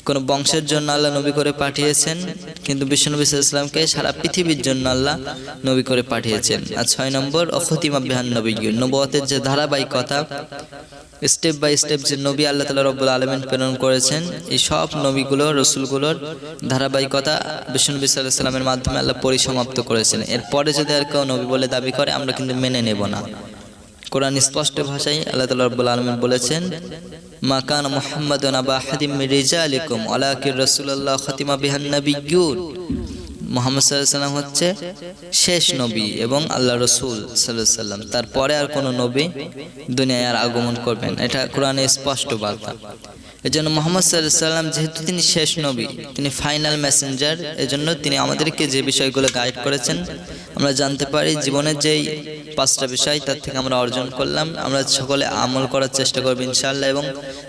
কোনো বংশের জন্য আল্লাহ নবী করে পাঠিয়েছেন, কিন্তু বিশ্বনবী সাল্লাল্লাহু আলাইহি ওয়াসাল্লামকে সারা পৃথিবীর জন্য আল্লাহ নবী করে পাঠিয়েছেন। আর 6 নম্বর খাতিমা বিহান নবিয়্যুন, নবুয়তের যে ধারাবাহিকতা, স্টেপ বাই স্টেপ যে নবী আল্লাহ তাআলা রাব্বুল আলামিন প্রেরণ করেছেন, এই সব নবীগুলো, রাসূলগুলোর ধারাবাহিকতা বিশ্বনবী সাল্লাল্লাহু আলাইহি ওয়াসাল্লামের মাধ্যমে আল্লাহ পরিসমাপ্ত করেছেন। এরপরে যদি আর কেউ নবী বলে দাবি করে, আমরা কিন্তু মেনে নেব না। কোরআন স্পষ্ট ভাষায় আল্লাহ তাআলা রাব্বুল আলামিন বলেছেন, মা কানা মুহাম্মাদুন আবা আহাদিম মির রিজালিকুম ওয়ালাকিন রাসূলুল্লাহ খাতিমা বিহান নাবিয়্যুন। মুহাম্মদ সাল্লাল্লাহু আলাইহি সাল্লাম হচ্ছে শেষ নবী এবং আল্লাহ রসুল সাল্লাল্লাহু আলাইহি সাল্লাম, তারপরে আর কোনো নবী দুনিয়ায় আর আগমন করবেন, এটা কোরআনে স্পষ্ট বার্তা। এজন্য মুহাম্মদ সাল্লাল্লাহু আলাইহি সাল্লাম যেহেতু তিনি শেষ নবী, তিনি ফাইনাল মেসেঞ্জার, এজন্য তিনি আমাদেরকে যে বিষয়গুলো গাইড করেছেন আমরা জানতে পারি। জীবনের যেই 5টা বিষয় তার থেকে আমরা অর্জন করলাম, আমরা সকলে আমল করার চেষ্টা করব ইনশাআল্লাহ, এবং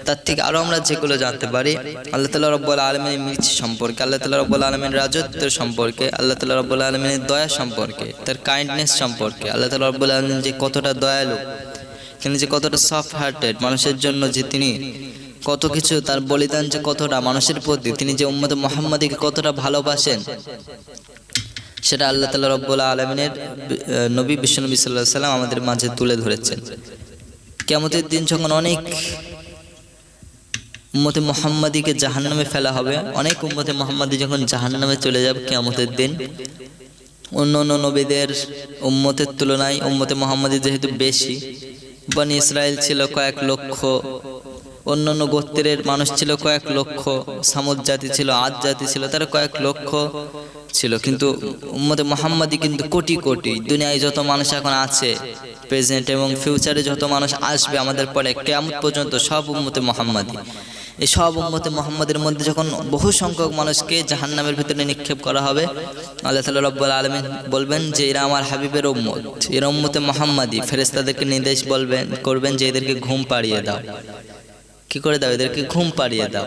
তার থেকে আরও আমরা যেগুলো জানতে পারি আল্লাহ তাআলা রব্বুল আলামিনের মির্চি সম্পর্কে, আল্লাহ তাআলা রব্বুল আলামিনের রাজত্বের সম্পর্কে, আল্লাহ তাআলা রব্বুল আলামিনের দয়া সম্পর্কে, তার কাইন্ডনেস সম্পর্কে, আল্লাহ তাআলা রব্বুল আলামিন যে কতটা দয়ালু, তিনি যে কতটা সফট হার্টেড মানুষের জন্য, যে তিনি কত কিছু তার বলিদান যে কতটা মানুষের প্রতি, তিনি যে উম্মতে মুহাম্মাদীকে কতটা ভালোবাসেন, সেটা আল্লাহ তাআলা রব্বুল আলামিনের নবী বিশ্বনবী সাল্লাল্লাহু আলাইহি সাল্লাম আমাদের মাঝে তুলে ধরেছেন। কিয়ামতের দিন যখন অনেক উম্মতে মুহাম্মাদীকে জাহান্নামে ফেলা হবে, অনেক উম্মতে মুহাম্মাদী যখন জাহান্নামে চলে যাবে কিয়ামতের দিন, অন্য অন্য নবীদের উম্মতের তুলনায় উম্মতে মুহাম্মাদী যেহেতু বেশি, বনি ইসরাইল ছিল কয়েক লক্ষ, অন্য অন্য গোত্রের মানুষ ছিল কয়েক লক্ষ, সামুদ জাতি ছিল, আদ জাতি ছিল, তারা কয়েক লক্ষ ছিল, কিন্তু উম্মতে মুহাম্মাদী কিন্তু কোটি কোটি। দুনিয়ায় যত মানুষ এখন আছে প্রেজেন্ট এবং ফিউচারে যত মানুষ আসবে আমাদের পরে কিয়ামত পর্যন্ত, সব উম্মতে মুহাম্মাদী। এই সব উম্মতে মুহাম্মাদের মধ্যে যখন বহু সংখ্যক মানুষকে জাহান্নামের ভিতরে নিক্ষেপ করা হবে, আল্লাহ তাআলা রব্বুল আলামিন বলবেন যে এরা আমার হাবিবের উম্মত, এরা উম্মতে মুহাম্মাদী। ফেরেশতাদেরকে নির্দেশ করবেন যে এদেরকে ঘুম পাড়িয়ে দাও। কি করে দাও? এদেরকে ঘুম পাড়িয়ে দাও।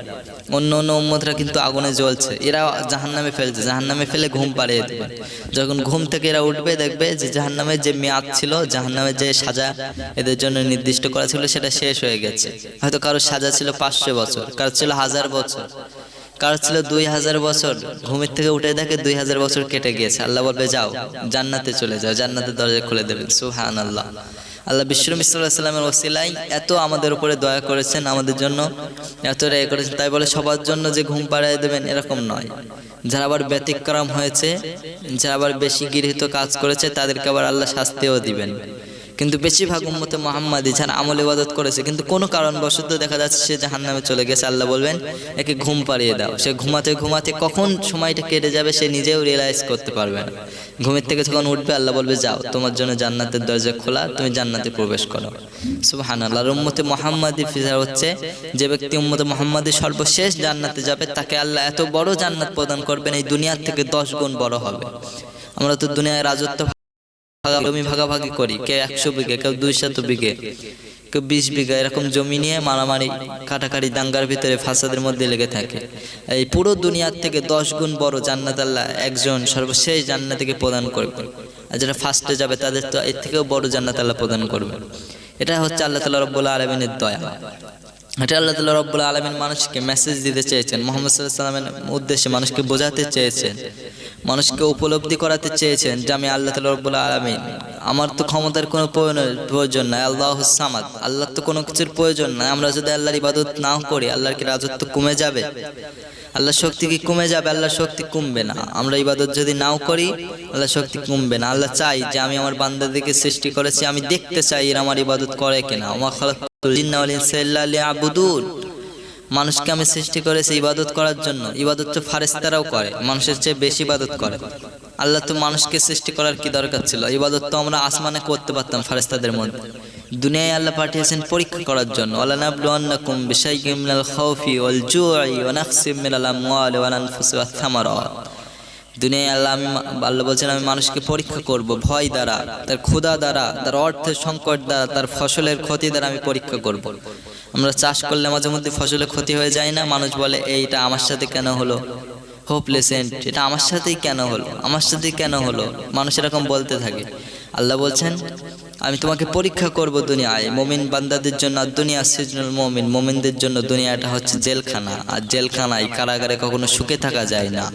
অন্য অন্য উম্মতরা কিন্তু আগুনে জ্বলছে, এরা জাহান্নামে ফেলছে, জাহান্নামে ফেলে ঘুম পাড়িয়ে দেবে। যখন ঘুম থেকে এরা উঠবে দেখবে যে জাহান্নামের যে মেয়াদ ছিল, জাহান্নামের যে সাজা এদের জন্য নির্দিষ্ট করা ছিল সেটা শেষ হয়ে গেছে। হয়তো কারো সাজা ছিল 500 বছর, কারো ছিল 1000 বছর, কারো ছিল 2000 বছর। ঘুমের থেকে উঠে দেখে 2000 বছর কেটে গিয়েছে। আল্লাহ বলবে যাও জান্নাতে চলে যাও, জান্নাতের দরজা খুলে দেবেন। সুবহানাল্লাহ। আল্লাহ বিশ্বনবী সাল্লাল্লাহু আলাইহি সাল্লামের ওসিলায় এত আমাদের উপরে দয়া করেছেন, আমাদের জন্য এত রেয় করেছেন, তাই বলে সবার জন্য যে ঘুম পাড়িয়ে দেবেন এরকম নয়। যারা আবার ব্যতিক্রম হয়েছে, যারা আবার বেশি গৃহীত কাজ করেছে, তাদেরকে আবার আল্লাহ শাস্তিও দিবেন। কিন্তু বেশিরভাগ উম্মতে মুহাম্মাদী যারা আমল ইবাদত করেছে কিন্তু কোনো কারণবশত দেখা যাচ্ছে সে জাহান্নামে চলে গেছে, আল্লাহ বলবেন একে ঘুম পাড়িয়ে দাও। সে ঘুমাতে ঘুমাতে কখন সময়টা কেটে যাবে সে নিজেও রিয়েলাইজ করতে পারবে না। ঘুমের থেকে যখন উঠবে আল্লাহ বলবে যাও তোমার জন্য জান্নাতের দরজা খোলা, তুমি জান্নাতে প্রবেশ করো। সুবহানাল্লাহ। উম্মতে মুহাম্মাদী ফিজার হচ্ছে যে ব্যক্তি উম্মতে মুহাম্মাদী সর্বশেষ জান্নাতে যাবে তাকে আল্লাহ এত বড় জান্নাত প্রদান করবেন, এই দুনিয়ার থেকে 10 গুণ বড় হবে। আমরা তো দুনিয়ায় রাজত্ব জমি ভাগাভাগি করি, কেউ 100 বিঘে, কেউ 200 বিঘে, কেউ 20 বিঘা, এরকম জমি নিয়ে মারামারি কাটাকাটি দাঙ্গার ভিতরে ফাসাদের মধ্যে লেগে থাকে। এই পুরো দুনিয়ার থেকে 10 গুণ বড় জান্নাত আল্লাহ একজন সর্বশেষ জান্নাতীকে প্রদান করবেন। আর যারা ফার্স্টে যাবে তাদের তো এর থেকেও বড় জান্নাত আল্লাহ প্রদান করবেন। এটা হচ্ছে আল্লাহ তাআলা রব্বুল আলামিনের দয়া। এটা আল্লাহ তাআলা রব্বুল আলামিন মানুষকে মেসেজ দিতে চেয়েছেন, মুহাম্মদ সাল্লাল্লাহু আলাইহি ওয়াসাল্লামের উদ্দেশ্যে মানুষকে বোঝাতে চেয়েছেন, মানুষকে উপলব্ধি করাতে চেয়েছেন যে আমি আল্লাহ তাআলা রব্বুল আলামিন, আমার তো ক্ষমতার কোনো প্রয়োজন নাই, আল্লাহুস সামাদ, আল্লাহর তো কোনো কিছুর প্রয়োজন নাই। আমরা যদি আল্লাহর ইবাদত নাও করি আল্লাহর কি রাজত্ব কমে যাবে? আল্লাহর শক্তি কি কমে যাবে? আল্লাহর শক্তি কমবে না। আমরা ইবাদত যদি নাও করি আল্লাহর শক্তি কমবে না। আল্লাহ চাই যে আমি আমার বান্দাদেরকে সৃষ্টি করেছি, আমি দেখতে চাই এরা আমার ইবাদত করে কিনা। ওয়া মা খালাকতুল জিন্না ওয়াল ইনসা ইল্লা লিয়াবুদুন। মানুষকে আমি সৃষ্টি করেছি ইবাদত করার জন্য। ইবাদত তো ফারেশতারাও করে, মানুষের চেয়ে বেশি ইবাদত করে। আল্লাহ তো মানুষকে সৃষ্টি করার কি দরকার ছিল? ইবাদত তো আমরা আসমানে করতে পারতাম ফারেশতাদের মধ্যে। দুনিয়ায় আল্লাহ পাঠিয়েছেন পরীক্ষা করার জন্য। ওয়ালা নাবলুওয়ান্নাকুম বিশাইইম মিনাল খাউফি ওয়াল জু'i ওয়া নাকসিম মিনাল আমওয়ালি ওয়াল আনফুসি ওয়াথ থামারাত। দুনিয়ায় আল্লাহ বলছেন আমি মানুষকে পরীক্ষা করব ভয় দ্বারা, তার ক্ষুধা দ্বারা, তার অর্থের সংকট দ্বারা, তার ফসলের ক্ষতি দ্বারা আমি পরীক্ষা করব। আমরা চাষ করলে মাঝে মধ্যে ফসলের ক্ষতি হয়ে যায় না? মানুষ বলে এইটা আমার সাথে কেন হলো, হোপলেসেন্ট, এটা আমার সাথেই কেন হলো, আমার সাথেই কেন হলো, মানুষ এরকম বলতে থাকে। আল্লাহ বলছেন আমি তোমাকে পরীক্ষা করব দুনিয়ায়। মুমিন বান্দাদের জন্য দুনিয়া সিজনুল মুমিন, মুমিনদের জন্য দুনিয়াটা হচ্ছে জেলখানা। আর জেলখানায় কারাগারে কখনো সুখে থাকা যায় না।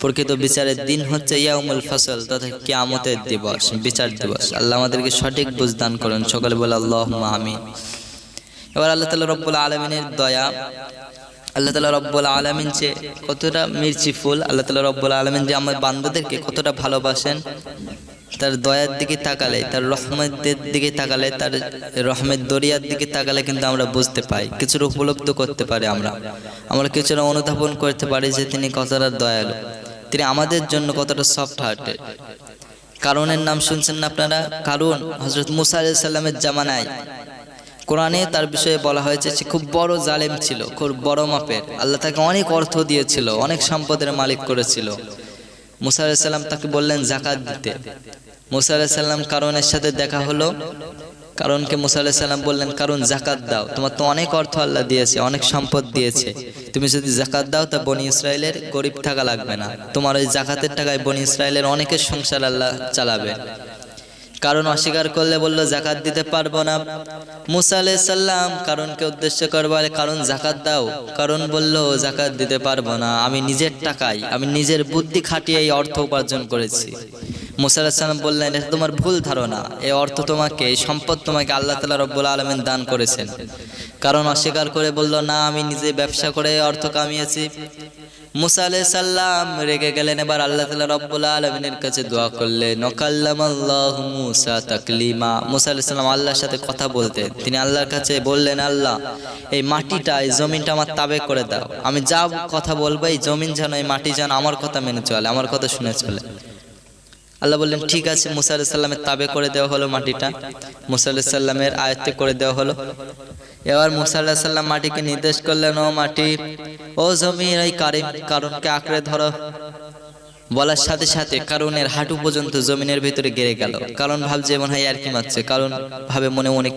প্রকৃত বিচারের দিন হচ্ছে ইয়াউমুল ফাসল, তথা কিয়ামতের দিবস, বিচার দিবস। আল্লাহ আমাদেরকে সঠিক বুঝ দান করেন। সকলে বলে আল্লাহুম্মা আমিন। এবার আল্লাহ তাআলা রব্বুল আলামিনের দয়া, আল্লাহ তাআলা রব্বুল আলামিন যে কতটা মির্চিফুল, আল্লাহ তাআলা রব্বুল আলামিন যে আমার বান্দাদেরকে কতটা ভালোবাসেন, তার দয়ার দিকে তাকালে, তার রহমতের দিকে তাকালে, তার রহমের দরিয়ার দিকে তাকালে কিন্তু আমরা বুঝতে পাই, কিছুটা উপলব্ধ করতে পারি, আমরা কিছুটা অনুধাবন করতে পারি যে তিনি কতটা দয়ালু। তিনি আমাদের জন্য কতটা সফট হার্টেড। কারণের নাম শুনছেন না আপনারা? কারণ হযরত মুসা আলাইহিস সালামের জামানায় কোরআনে তার বিষয়ে বলা হয়েছে সে খুব বড় জালেম ছিল, খুব বড় মাপের। আল্লাহ তাকে অনেক অর্থ দিয়েছিল, অনেক সম্পদের মালিক করেছিল। মুসা আলাইহিস সালাম তাকে বললেন যাকাত দিতে। মুসা আলাইহিস সালাম কারণের সাথে দেখা হলো। কারণকে মুসা আলাইহিস সালাম বললেন, কারণ যাকাত দাও, তোমার তো অনেক অর্থ আল্লাহ দিয়েছে, অনেক সম্পদ দিয়েছে, তুমি যদি যাকাত দাও তা বনি ইসরায়েলের গরিব থাকা লাগবে না, তোমার ওই যাকাতের টাকায় বনি ইসরায়েলের অনেকের সংসার আল্লাহ চালাবে। কারণ অস্বীকার করলে বলল যাকাত দিতে পারবো না। মুসা আলাইহিস সালাম কারণকে উদ্দেশ্য করে বলে, কারণ যাকাত দাও। কারণ বলল যাকাত দিতে পারবো না, আমি নিজের টাকায়, আমি নিজের বুদ্ধি খাটিয়ে এই অর্থ উপার্জন করেছি। মুসা আলাইহিস সালাম বললেন, এটা তোমার ভুল ধারণা, এই অর্থ তোমাকে, এই সম্পদ তোমাকে আল্লাহ তাআলা রব্বুল আলামিন দান করেছেন। কারণ অস্বীকার করে বলল, না, আমি নিজে ব্যবসা করে এই অর্থ কামিয়েছি। মুসা আলাইহিস সালাম রেগে গেলেন। এবার আল্লাহ তাআলা রব্বুল আলামিনের কাছে দোয়া করলেন, ওয়াকাল্লামাল্লাহু মুসা তাকলিমা। মুসা আলাইহিস সালাম আল্লাহর সাথে কথা বলতেন। তিনি আল্লাহর কাছে বললেন, আল্লাহ, এই মাটিটা, এই জমিনটা আমার তাবে করে দাও, আমি যা কথা বলবো এই জমিন যেন, এই মাটি যেন আমার কথা মেনে চলে, আমার কথা শুনে চলে। আল্লাহ বললেন, ঠিক আছে। মুসা আলাইহিস সালামের তাবে করে দেওয়া হলো মাটিটা, মুসা আলাইহিস সালামের আয়ত্তে করে দেওয়া হলো। এবার মুসা আলাইহিস সালাম মাটিকে নির্দেশ করলেন, ও মাটি, ও জমিন, এই কারণকে আঁকড়ে ধরো। বলার সাথে সাথে কারণের হাঁটু পর্যন্ত জমিনের ভিতরে গেড়ে গেল। কারণ ভাবছে মনে হয় আর কি মারছে, কারণ ভাবে মনে মনে